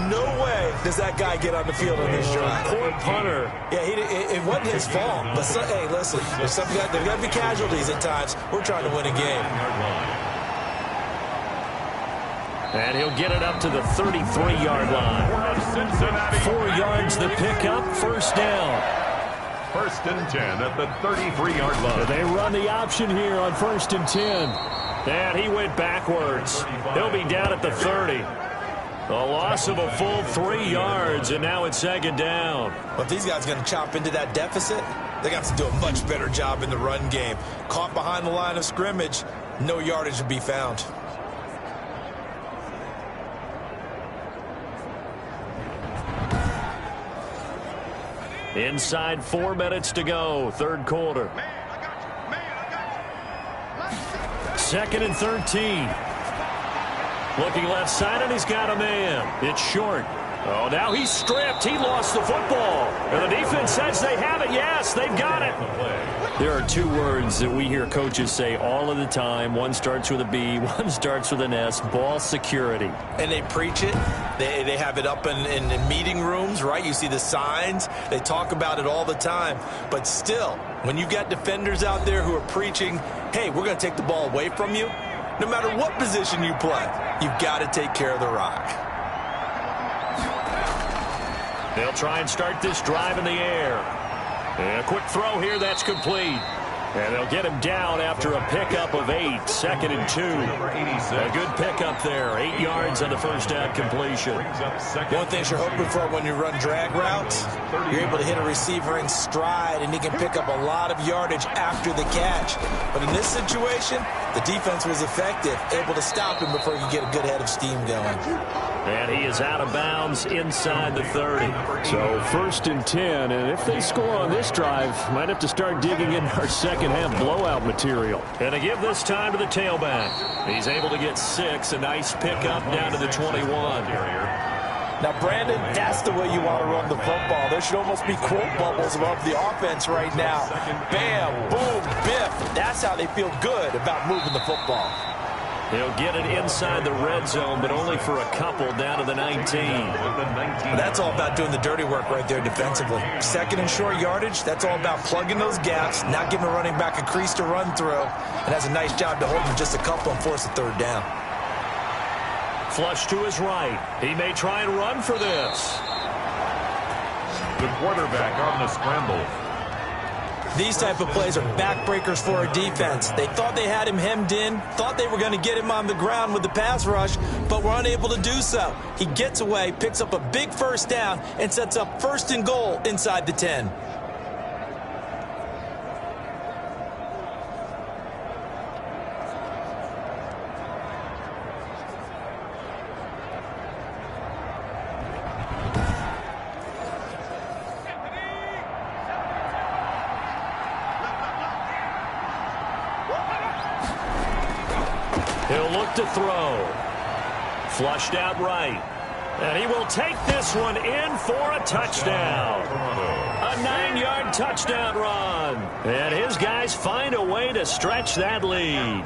No way does that guy get on the field on this drive. Poor punter. Yeah, it wasn't his fault. But, hey, listen, there's got to be casualties at times. We're trying to win a game. And he'll get it up to the 33-yard line. 4 yards the pickup, 1st down. 1st and 10 at the 33-yard line. They run the option here on 1st and 10. And he went backwards. He'll be down at the 30. A loss of a full 3 yards, and now it's 2nd down. Well, if these guys are going to chop into that deficit, they got to do a much better job in the run game. Caught behind the line of scrimmage, no yardage to be found. Inside 4 minutes to go, 3rd quarter. 2nd and 13. Looking left side, and he's got a man. It's short. Oh, now he's stripped. He lost the football. And the defense says they have it. Yes, they've got it. There are 2 words that we hear coaches say all of the time. One starts with a B, one starts with an S, ball security. And they preach it. They have it up in meeting rooms, right? You see the signs. They talk about it all the time. But still, when you've got defenders out there who are preaching, hey, we're going to take the ball away from you, no matter what position you play, you've got to take care of the rock. They'll try and start this drive in the air. And a quick throw here, that's complete. And they'll get him down after a pickup of 8, 2nd and 2. A good pickup there, 8 yards on the 1st down completion. One thing you're hoping for when you run drag routes, you're able to hit a receiver in stride, and he can pick up a lot of yardage after the catch. But in this situation, the defense was effective, able to stop him before you get a good head of steam going. And he is out of bounds inside the 30. So 1st and 10, and if they score on this drive, might have to start digging in our 2nd second-half blowout material. And to give this time to the tailback. He's able to get 6. A nice pickup down to the 21. Now, Brandon, that's the way you want to run the football. There should almost be quote bubbles above the offense right now. Bam, boom, biff. That's how they feel good about moving the football. He'll get it inside the red zone, but only for a couple down to the 19. That's all about doing the dirty work right there defensively. Second and short yardage, that's all about plugging those gaps, not giving a running back a crease to run through, and has a nice job to hold him just a couple and force a third down. Flush to his right. He may try and run for this. The quarterback on the scramble. These type of plays are backbreakers for a defense. They thought they had him hemmed in, thought they were going to get him on the ground with the pass rush, but were unable to do so. He gets away, picks up a big first down, and sets up 1st and goal inside the 10. He'll look to throw. Flushed out right. And he will take this one in for a touchdown. A 9-yard touchdown run. And his guys find a way to stretch that lead.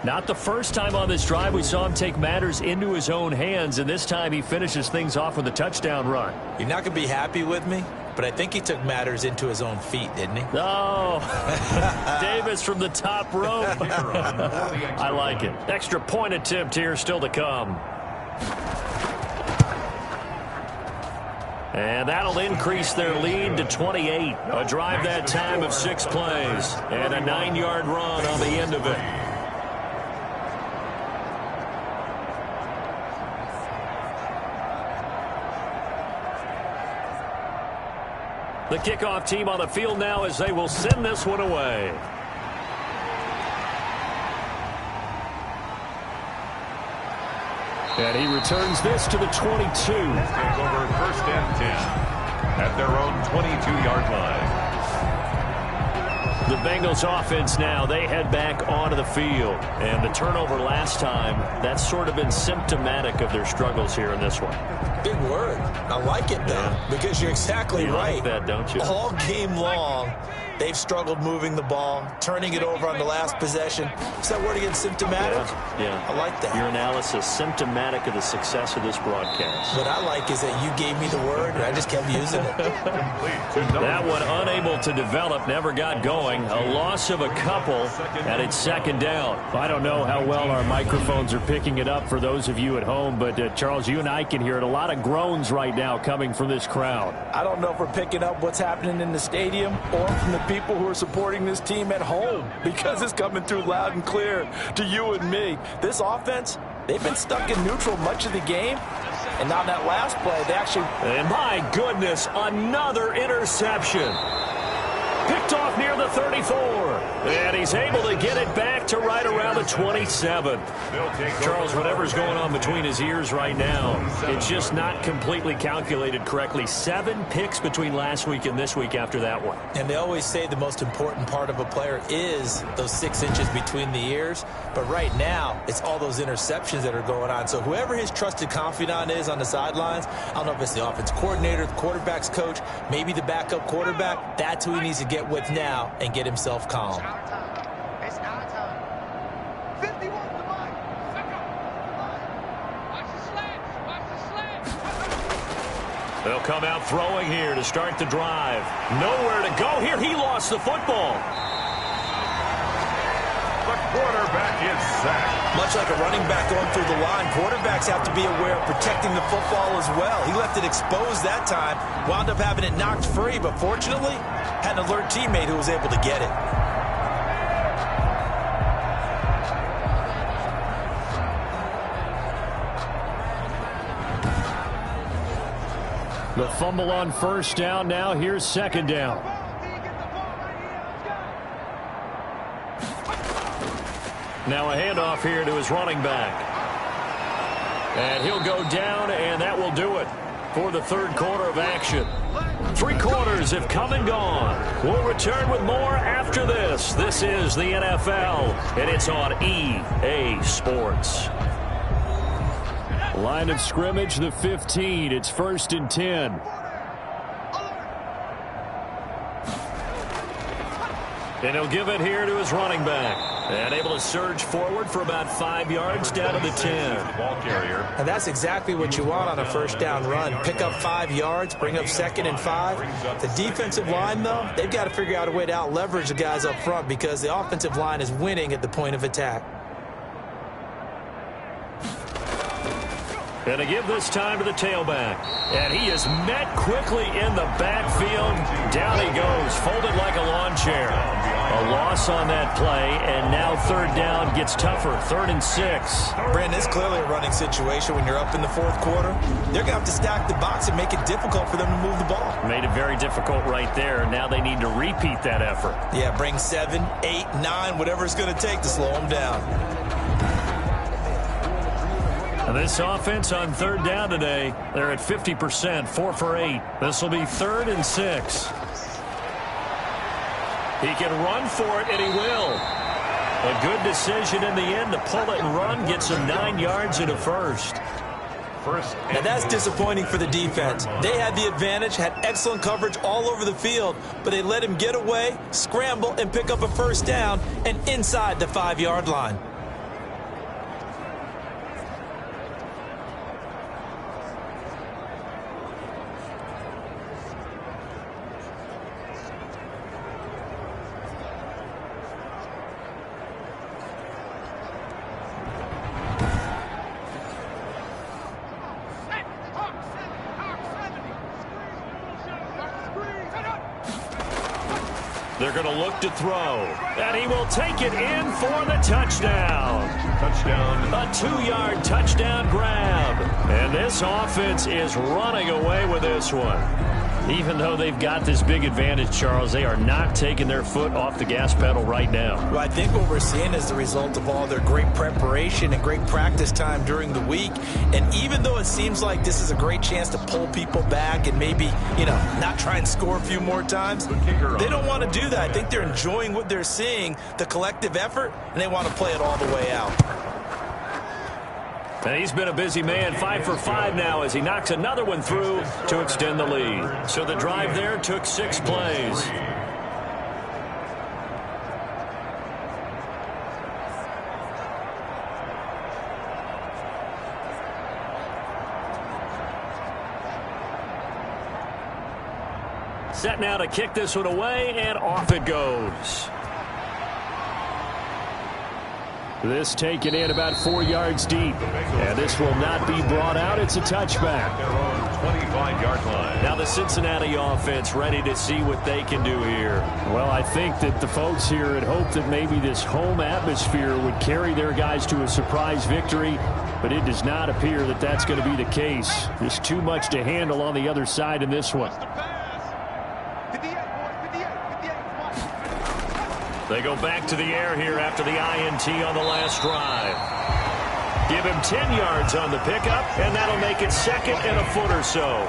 Not the first time on this drive we saw him take matters into his own hands, and this time he finishes things off with a touchdown run. You're not going to be happy with me, but I think he took matters into his own feet, didn't he? Oh, Davis from the top rope. I like it. Extra point attempt here still to come. And that'll increase their lead to 28. A drive that time of 6 plays. And a 9-yard run on the end of it. The kickoff team on the field now as they will send this one away. And he returns this to the 22. Take over 1st and 10 at their own 22-yard line. The Bengals offense now, they head back onto the field. And the turnover last time, that's sort of been symptomatic of their struggles here in this one. Big word. I like it, though, because you're exactly right. Like that, don't you? All game long, they've struggled moving the ball, turning it over on the last possession. Is that word again, symptomatic? Yeah. I like that. Your analysis, symptomatic of the success of this broadcast. What I like is that you gave me the word, and I just kept using it. That one unable to develop, never got going. A loss of a couple, and it's 2nd down. I don't know how well our microphones are picking it up for those of you at home, but Charles, you and I can hear it. A lot of groans right now coming from this crowd. I don't know if we're picking up what's happening in the stadium or from the people who are supporting this team at home, because it's coming through loud and clear to you and me. This offense, they've been stuck in neutral much of the game, and on that last play, they actually... And my goodness, another interception. Picked off near the 34. And he's able to get it back to right around the 27. Charles, whatever's going on between his ears right now, it's just not completely calculated correctly. 7 picks between last week and this week after that one. And they always say the most important part of a player is those 6 inches between the ears. But right now, it's all those interceptions that are going on. So whoever his trusted confidant is on the sidelines, I don't know if it's the offense coordinator, the quarterback's coach, maybe the backup quarterback, that's who he needs to get with now and get himself calm. It's our time. 51 to Mike. Watch the slants. Watch the slants. They'll come out throwing here to start the drive. Nowhere to go here. He lost the football. The quarterback is sacked. Much like a running back going through the line, quarterbacks have to be aware of protecting the football as well. He left it exposed that time, wound up having it knocked free, but fortunately, had an alert teammate who was able to get it. The fumble on 1st down. Now here's 2nd down. Now a handoff here to his running back. And he'll go down, and that will do it for the 3rd quarter of action. three quarters have come and gone. We'll return with more after this. This is the NFL, and it's on EA Sports. Line of scrimmage, the 15. It's 1st and 10. And he'll give it here to his running back. And able to surge forward for about 5 yards down to the 10. Ball carrier. And that's exactly what you want on a first down run. Pick up 5 yards, bring up 2nd and 5. The defensive line, though, they've got to figure out a way to out-leverage the guys up front because the offensive line is winning at the point of attack. And to give this time to the tailback. And he is met quickly in the backfield. Down he goes, folded like a lawn chair. A loss on that play, and now 3rd down gets tougher. 3rd and 6. Brandon, it's clearly a running situation when you're up in the 4th quarter. They're going to have to stack the box and make it difficult for them to move the ball. Made it very difficult right there. Now they need to repeat that effort. Yeah, bring 7, 8, 9, whatever it's going to take to slow them down. This offense on 3rd down today, they're at 50%, 4 for 8. This will be 3rd and 6. He can run for it, and he will. A good decision in the end to pull it and run, gets him 9 yards and a first. Now that's disappointing for the defense. They had the advantage, had excellent coverage all over the field, but they let him get away, scramble, and pick up a first down, and inside the 5-yard line. They're going to look to throw, and he will take it in for the touchdown. Touchdown. A 2-yard touchdown grab. And this offense is running away with this one. Even though they've got this big advantage, Charles, they are not taking their foot off the gas pedal right now. Well, I think what we're seeing is the result of all their great preparation and great practice time during the week. And even though it seems like this is a great chance to pull people back and maybe, not try and score a few more times, they don't want to do that. I think they're enjoying what they're seeing, the collective effort, and they want to play it all the way out. And he's been a busy man, 5 for 5 now as he knocks another one through to extend the lead. So the drive there took 6 plays. Set now to kick this one away, and off it goes. This taken in about 4 yards deep. And this will not be brought out. It's a touchback. Their own 25-yard line. Now the Cincinnati offense ready to see what they can do here. Well, I think that the folks here had hoped that maybe this home atmosphere would carry their guys to a surprise victory, but it does not appear that that's going to be the case. There's too much to handle on the other side in this one. They go back to the air here after the INT on the last drive. Give him 10 yards on the pickup, and that'll make it 2nd and a foot or so.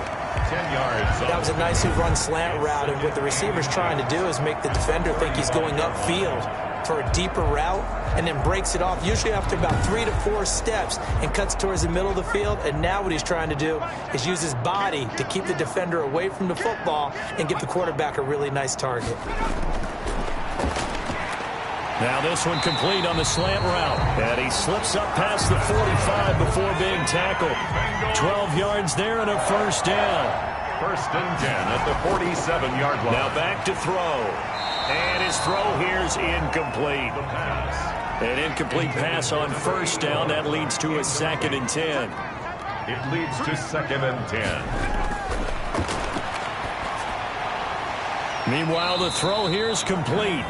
10 yards. That was a nicely run slant route, and what the receiver's trying to do is make the defender think he's going upfield for a deeper route, and then breaks it off, usually after about 3 to 4 steps, and cuts towards the middle of the field. And now what he's trying to do is use his body to keep the defender away from the football and give the quarterback a really nice target. Now this one complete on the slant route. And he slips up past the 45 before being tackled. 12 yards there and a first down. 1st and 10 at the 47-yard line. Now back to throw. And his throw here's incomplete. The pass. An incomplete pass on first down. That leads to a 2nd and 10. It leads to 2nd and 10. Meanwhile, the throw here's complete.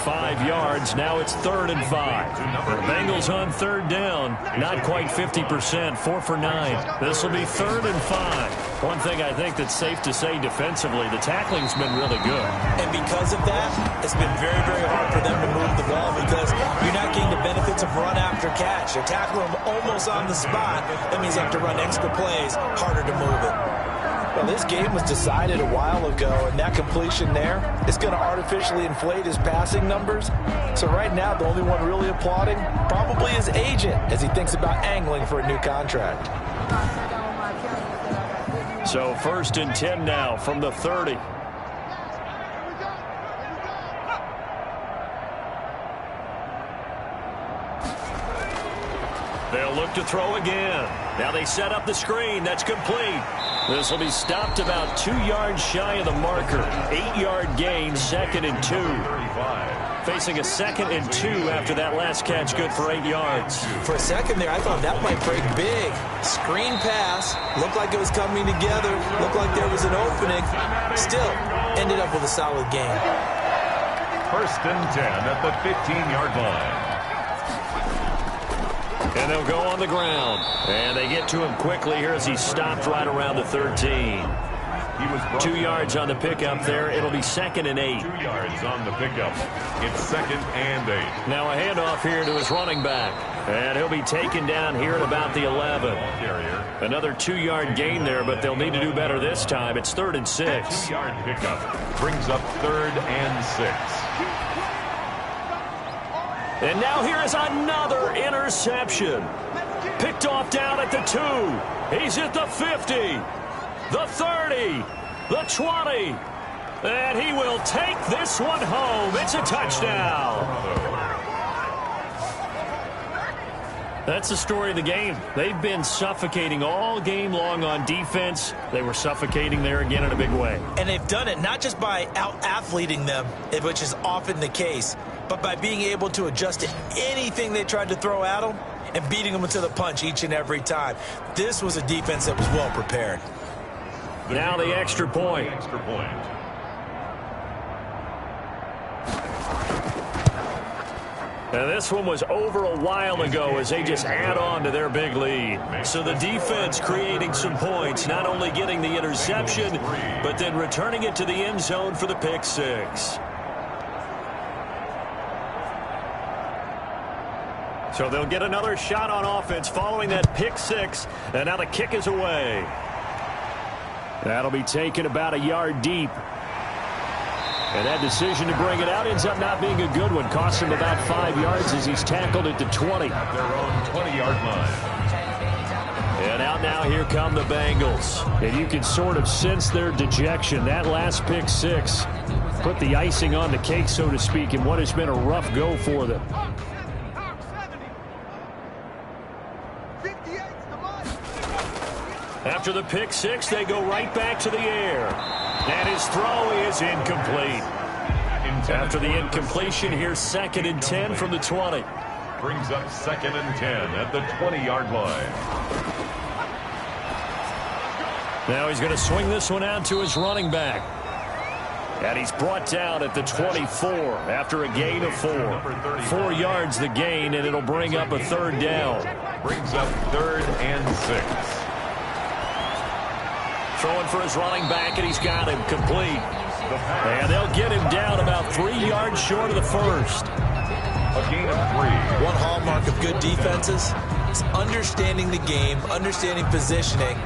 5 yards. Now it's 3rd and 5. The Bengals on 3rd down. Not quite 50%. 4 for 9. This will be 3rd and 5. One thing I think that's safe to say defensively, the tackling's been really good. And because of that, it's been very, very hard for them to move the ball because you're not getting the benefits of run after catch. You're tackling them almost on the spot. That means you have to run extra plays, harder to move it. Well, this game was decided a while ago, and that completion there is going to artificially inflate his passing numbers. So right now, the only one really applauding probably his agent as he thinks about angling for a new contract. So 1st and 10 now from the 30. They'll look to throw again. Now they set up the screen. That's complete. This will be stopped about 2 yards shy of the marker. 8-yard gain, 2nd and 2. Facing a 2nd and 2 after that last catch, good for 8 yards. For a second there, I thought that might break big. Screen pass. Looked like it was coming together. Looked like there was an opening. Still, ended up with a solid gain. 1st and 10 at the 15-yard line. And they'll go on the ground. And they get to him quickly here as he stopped right around the 13. He was 2 yards on the pickup there. It'll be 2nd and 8. 2 yards on the pickup. It's 2nd and 8. Now a handoff here to his running back. And he'll be taken down here at about the 11. Another 2-yard gain there, but they'll need to do better this time. It's 3rd and 6. 2-yard pickup brings up 3rd and 6. And now here is another interception. Picked off down at the 2. He's at the 50, the 30, the 20. And he will take this one home. It's a touchdown. That's the story of the game. They've been suffocating all game long on defense. They were suffocating there again in a big way. And they've done it not just by out-athleting them, which is often the case, but by being able to adjust to anything they tried to throw at them and beating them to the punch each and every time. This was a defense that was well prepared. Now the extra point. Now this one was over a while ago as they just add on to their big lead. So the defense creating some points, not only getting the interception, but then returning it to the end zone for the pick 6. So they'll get another shot on offense following that pick 6. And now the kick is away. That'll be taken about a yard deep. And that decision to bring it out ends up not being a good one. Cost him about 5 yards as he's tackled at the 20. At their own 20-yard line. And out now, here come the Bengals. And you can sort of sense their dejection. That last pick 6 put the icing on the cake, so to speak, in what has been a rough go for them. After the pick 6, they go right back to the air. And his throw is incomplete. After the incompletion, here's 2nd and 10 from the 20. Brings up 2nd and 10 at the 20-yard line. Now he's going to swing this one out to his running back. And he's brought down at the 24 after a gain of 4. 4 yards the gain, and it'll bring up a 3rd down. Brings up 3rd and 6. Throwing for his running back, and he's got him complete. And they'll get him down about 3 yards short of the 1st. A gain of 3. One hallmark of good defenses is understanding the game, understanding positioning,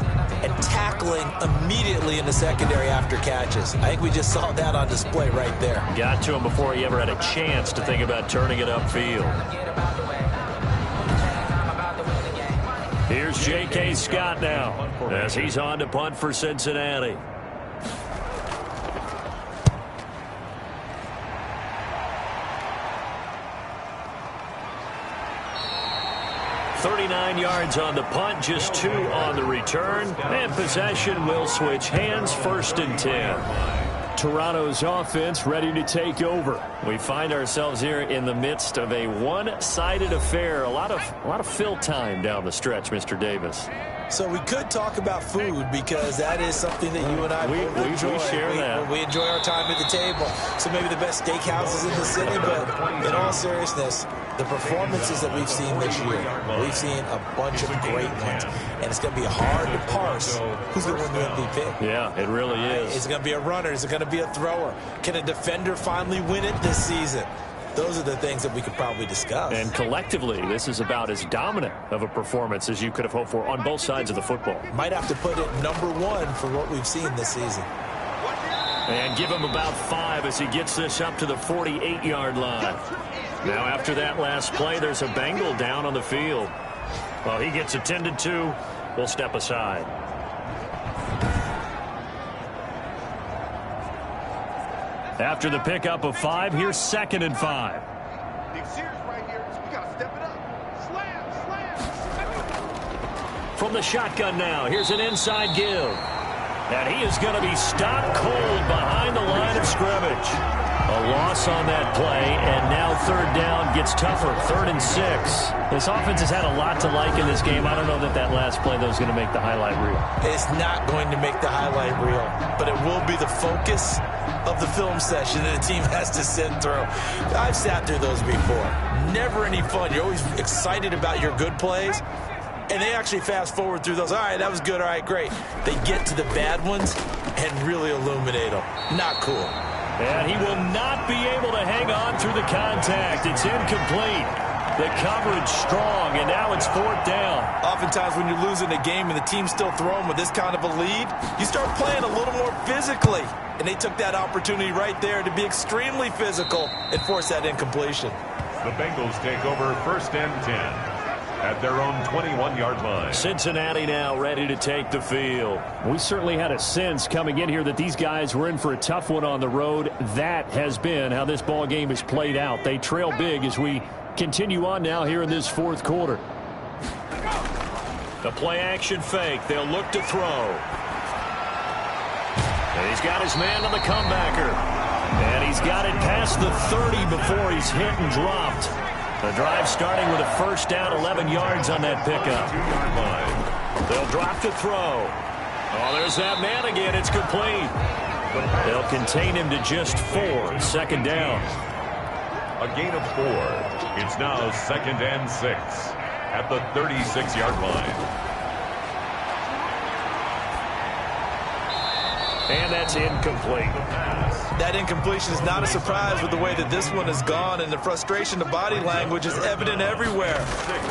and tackling immediately in the secondary after catches. I think we just saw that on display right there. Got to him before he ever had a chance to think about turning it upfield. Here's J.K. Scott now as he's on to punt for Cincinnati. $39 yards on the punt, just 2 on the return, and possession will switch hands. 1st and 10. Toronto's offense ready to take over. We find ourselves here in the midst of a one-sided affair. A lot of fill time down the stretch, Mr. Davis. So we could talk about food because that is something that you and I both enjoy. We share that. We enjoy our time at the table. So maybe the best steakhouses in the city, but in all seriousness, the performances that we've seen this year, we've seen a bunch of great ones. And it's going to be hard to parse who's going to win the MVP. Yeah, it really is. Is it going to be a runner? Is it going to be a thrower? Can a defender finally win it this season? those are the things that we could probably discuss. And collectively, this is about as dominant of a performance as you could have hoped for on both sides of the football. Might have to put it number one for what we've seen this season. And give him about 5 as he gets this up to the 48-yard line. Now after that last play, there's a Bengal down on the field. Well, he gets attended to. We'll step aside. After the pickup of 5, here's 2nd and 5. From the shotgun now, here's an inside give. And he is going to be stopped cold behind the line of scrimmage. A loss on that play, and now 3rd down gets tougher. 3rd and 6. This offense has had a lot to like in this game. I don't know that last play, though, is going to make the highlight reel. It's not going to make the highlight reel, but it will be the focus of the film session that the team has to sit through. I've sat through those before. Never any fun. You're always excited about your good plays. And they actually fast forward through those. All right, that was good. All right, great. They get to the bad ones and really illuminate them. Not cool. And he will not be able to hang on through the contact. It's incomplete. The coverage strong, and now it's 4th down. Oftentimes when you're losing a game and the team's still throwing with this kind of a lead, you start playing a little more physically. And they took that opportunity right there to be extremely physical and force that incompletion. The Bengals take over 1st and 10. At their own 21-yard line. Cincinnati now ready to take the field. We certainly had a sense coming in here that these guys were in for a tough one on the road. That has been how this ball game is played out. They trail big as we continue on now here in this 4th quarter. The play action fake. They'll look to throw. And he's got his man on the comebacker. And he's got it past the 30 before he's hit and dropped. The drive starting with a 1st down, 11 yards on that pickup. They'll drop to throw. Oh, there's that man again. It's complete. They'll contain him to just 4. 2nd down. A gain of 4. It's now 2nd and 6 at the 36-yard line. And that's incomplete. That incompletion is not a surprise with the way that this one has gone, and the frustration, the body language is evident everywhere.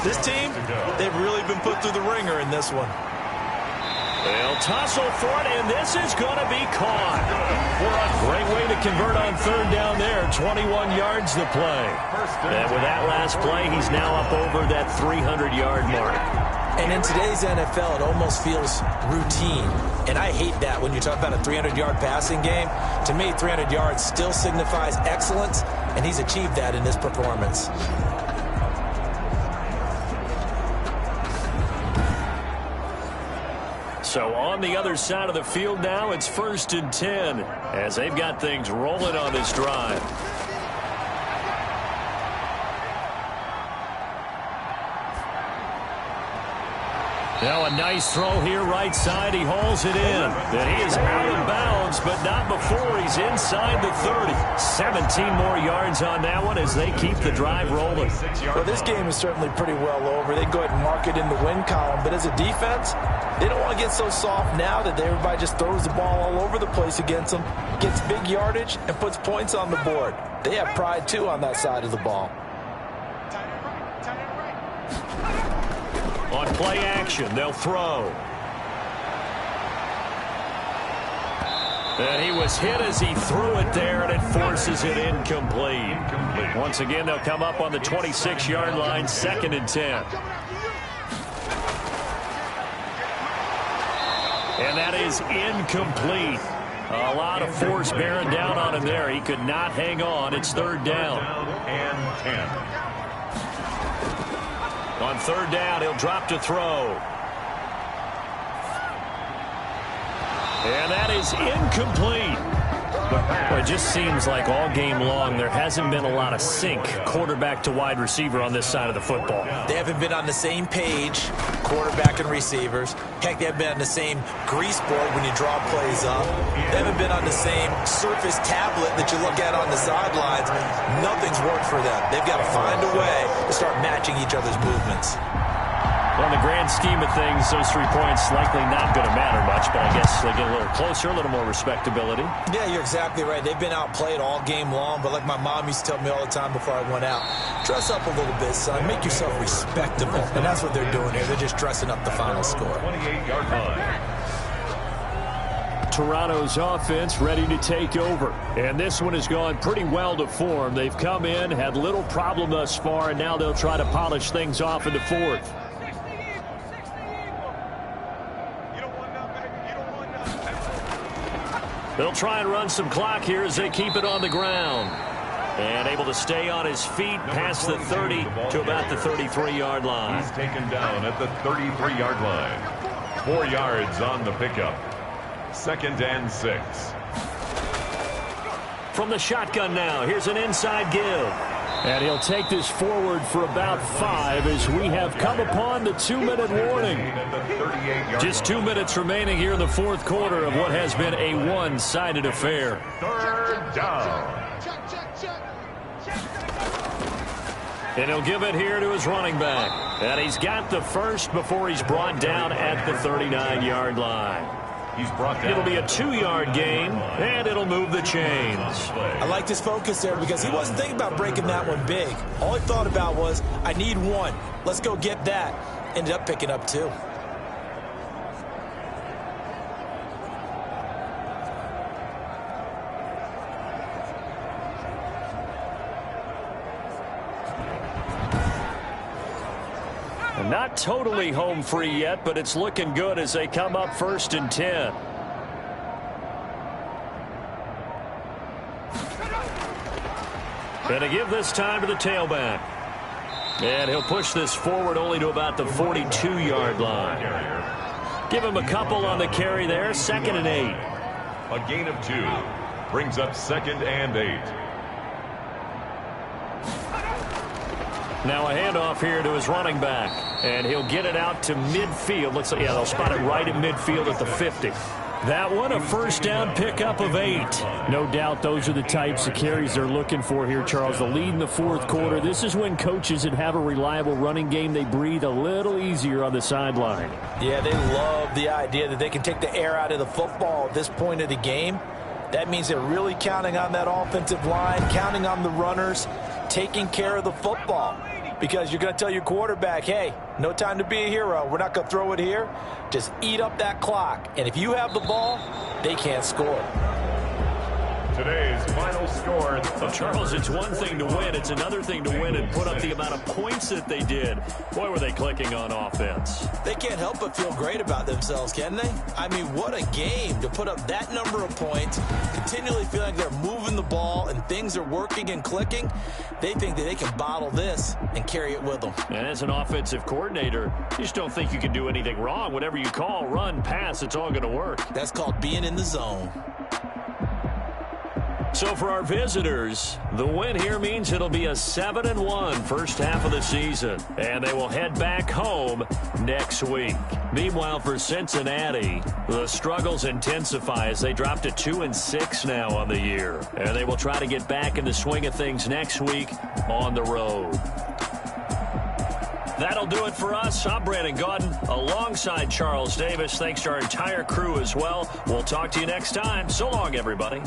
This team, they've really been put through the ringer in this one. They'll tussle for it, and this is going to be caught. For a great way to convert on 3rd down there. 21 yards to play. And with that last play, he's now up over that 300-yard mark. And in today's NFL, it almost feels routine. And I hate that when you talk about a 300-yard passing game. To me, 300 yards still signifies excellence, and he's achieved that in this performance. So on the other side of the field now, it's 1st and 10 as they've got things rolling on this drive. Now a nice throw here right side. He hauls it in. And he is out of bounds, but not before he's inside the 30. 17 more yards on that one as they keep the drive rolling. Well, this game is certainly pretty well over. They can go ahead and mark it in the win column. But as a defense, they don't want to get so soft now that everybody just throws the ball all over the place against them, gets big yardage, and puts points on the board. They have pride, too, on that side of the ball. On play action, they'll throw. And he was hit as he threw it there, and it forces it incomplete. Once again, they'll come up on the 26-yard line, 2nd and 10. And that is incomplete. A lot of force bearing down on him there. He could not hang on. It's 3rd down. And 10. On 3rd down, he'll drop to throw. And that is incomplete. Well, it just seems like all game long there hasn't been a lot of sync quarterback to wide receiver on this side of the football. They haven't been on the same page, quarterback and receivers. Heck, they haven't been on the same grease board when you draw plays up. They haven't been on the same surface tablet that you look at on the sidelines. Nothing's worked for them. They've got to find a way to start matching each other's movements. Well, in the grand scheme of things, those 3 points likely not going to matter much, but I guess they get a little closer, a little more respectability. Yeah, you're exactly right. They've been outplayed all game long, but like my mom used to tell me all the time before I went out, dress up a little bit, son. Make yourself respectable. And that's what they're doing here. They're just dressing up the final score. 28-yard line. Toronto's offense ready to take over. And this one has gone pretty well to form. They've come in, had little problem thus far, and now they'll try to polish things off in the fourth. They'll try and run some clock here as they keep it on the ground. And able to stay on his feet past the 30 to about the 33-yard line. He's taken down at the 33-yard line. 4 yards on the pickup. 2nd and 6. From the shotgun now, here's an inside give. And he'll take this forward for about 5 as we have come upon the 2-minute warning. Just 2 minutes remaining here in the fourth quarter of what has been a one-sided affair. 3rd down. And he'll give it here to his running back. And he's got the first before he's brought down at the 39-yard line. He's brought down. It'll be a 2-yard gain, and it'll move the chains. I like his focus there because he wasn't thinking about breaking that one big. All he thought about was, I need 1. Let's go get that. Ended up picking up 2. Not totally home free yet, but it's looking good as they come up 1st and 10. Going to give this time to the tailback. And he'll push this forward only to about the 42-yard line. Give him a couple on the carry there. 2nd and 8. A gain of 2. Brings up 2nd and 8. Now a handoff here to his running back. And he'll get it out to midfield. Looks like, yeah, they'll spot it right at midfield at the 50. That one, a 1st down pickup of 8. No doubt those are the types of carries they're looking for here, Charles. The lead in the fourth quarter. This is when coaches that have a reliable running game, they breathe a little easier on the sideline. Yeah, they love the idea that they can take the air out of the football at this point of the game. That means they're really counting on that offensive line, counting on the runners, taking care of the football. Because you're going to tell your quarterback, hey, no time to be a hero. We're not going to throw it here. Just eat up that clock. And if you have the ball, they can't score. Today's final score. Well, Charles, it's one thing to win. It's another thing to win and put up the amount of points that they did. Boy, were they clicking on offense. They can't help but feel great about themselves, can they? I mean, what a game to put up that number of points, continually feeling like they're moving the ball and things are working and clicking. They think that they can bottle this and carry it with them. And as an offensive coordinator, you just don't think you can do anything wrong. Whatever you call, run, pass, it's all going to work. That's called being in the zone. So for our visitors, the win here means it'll be a 7-1 first half of the season, and they will head back home next week. Meanwhile, for Cincinnati, the struggles intensify as they drop to 2-6 now on the year, and they will try to get back in the swing of things next week on the road. That'll do it for us. I'm Brandon Gaudin alongside Charles Davis. Thanks to our entire crew as well. We'll talk to you next time. So long, everybody.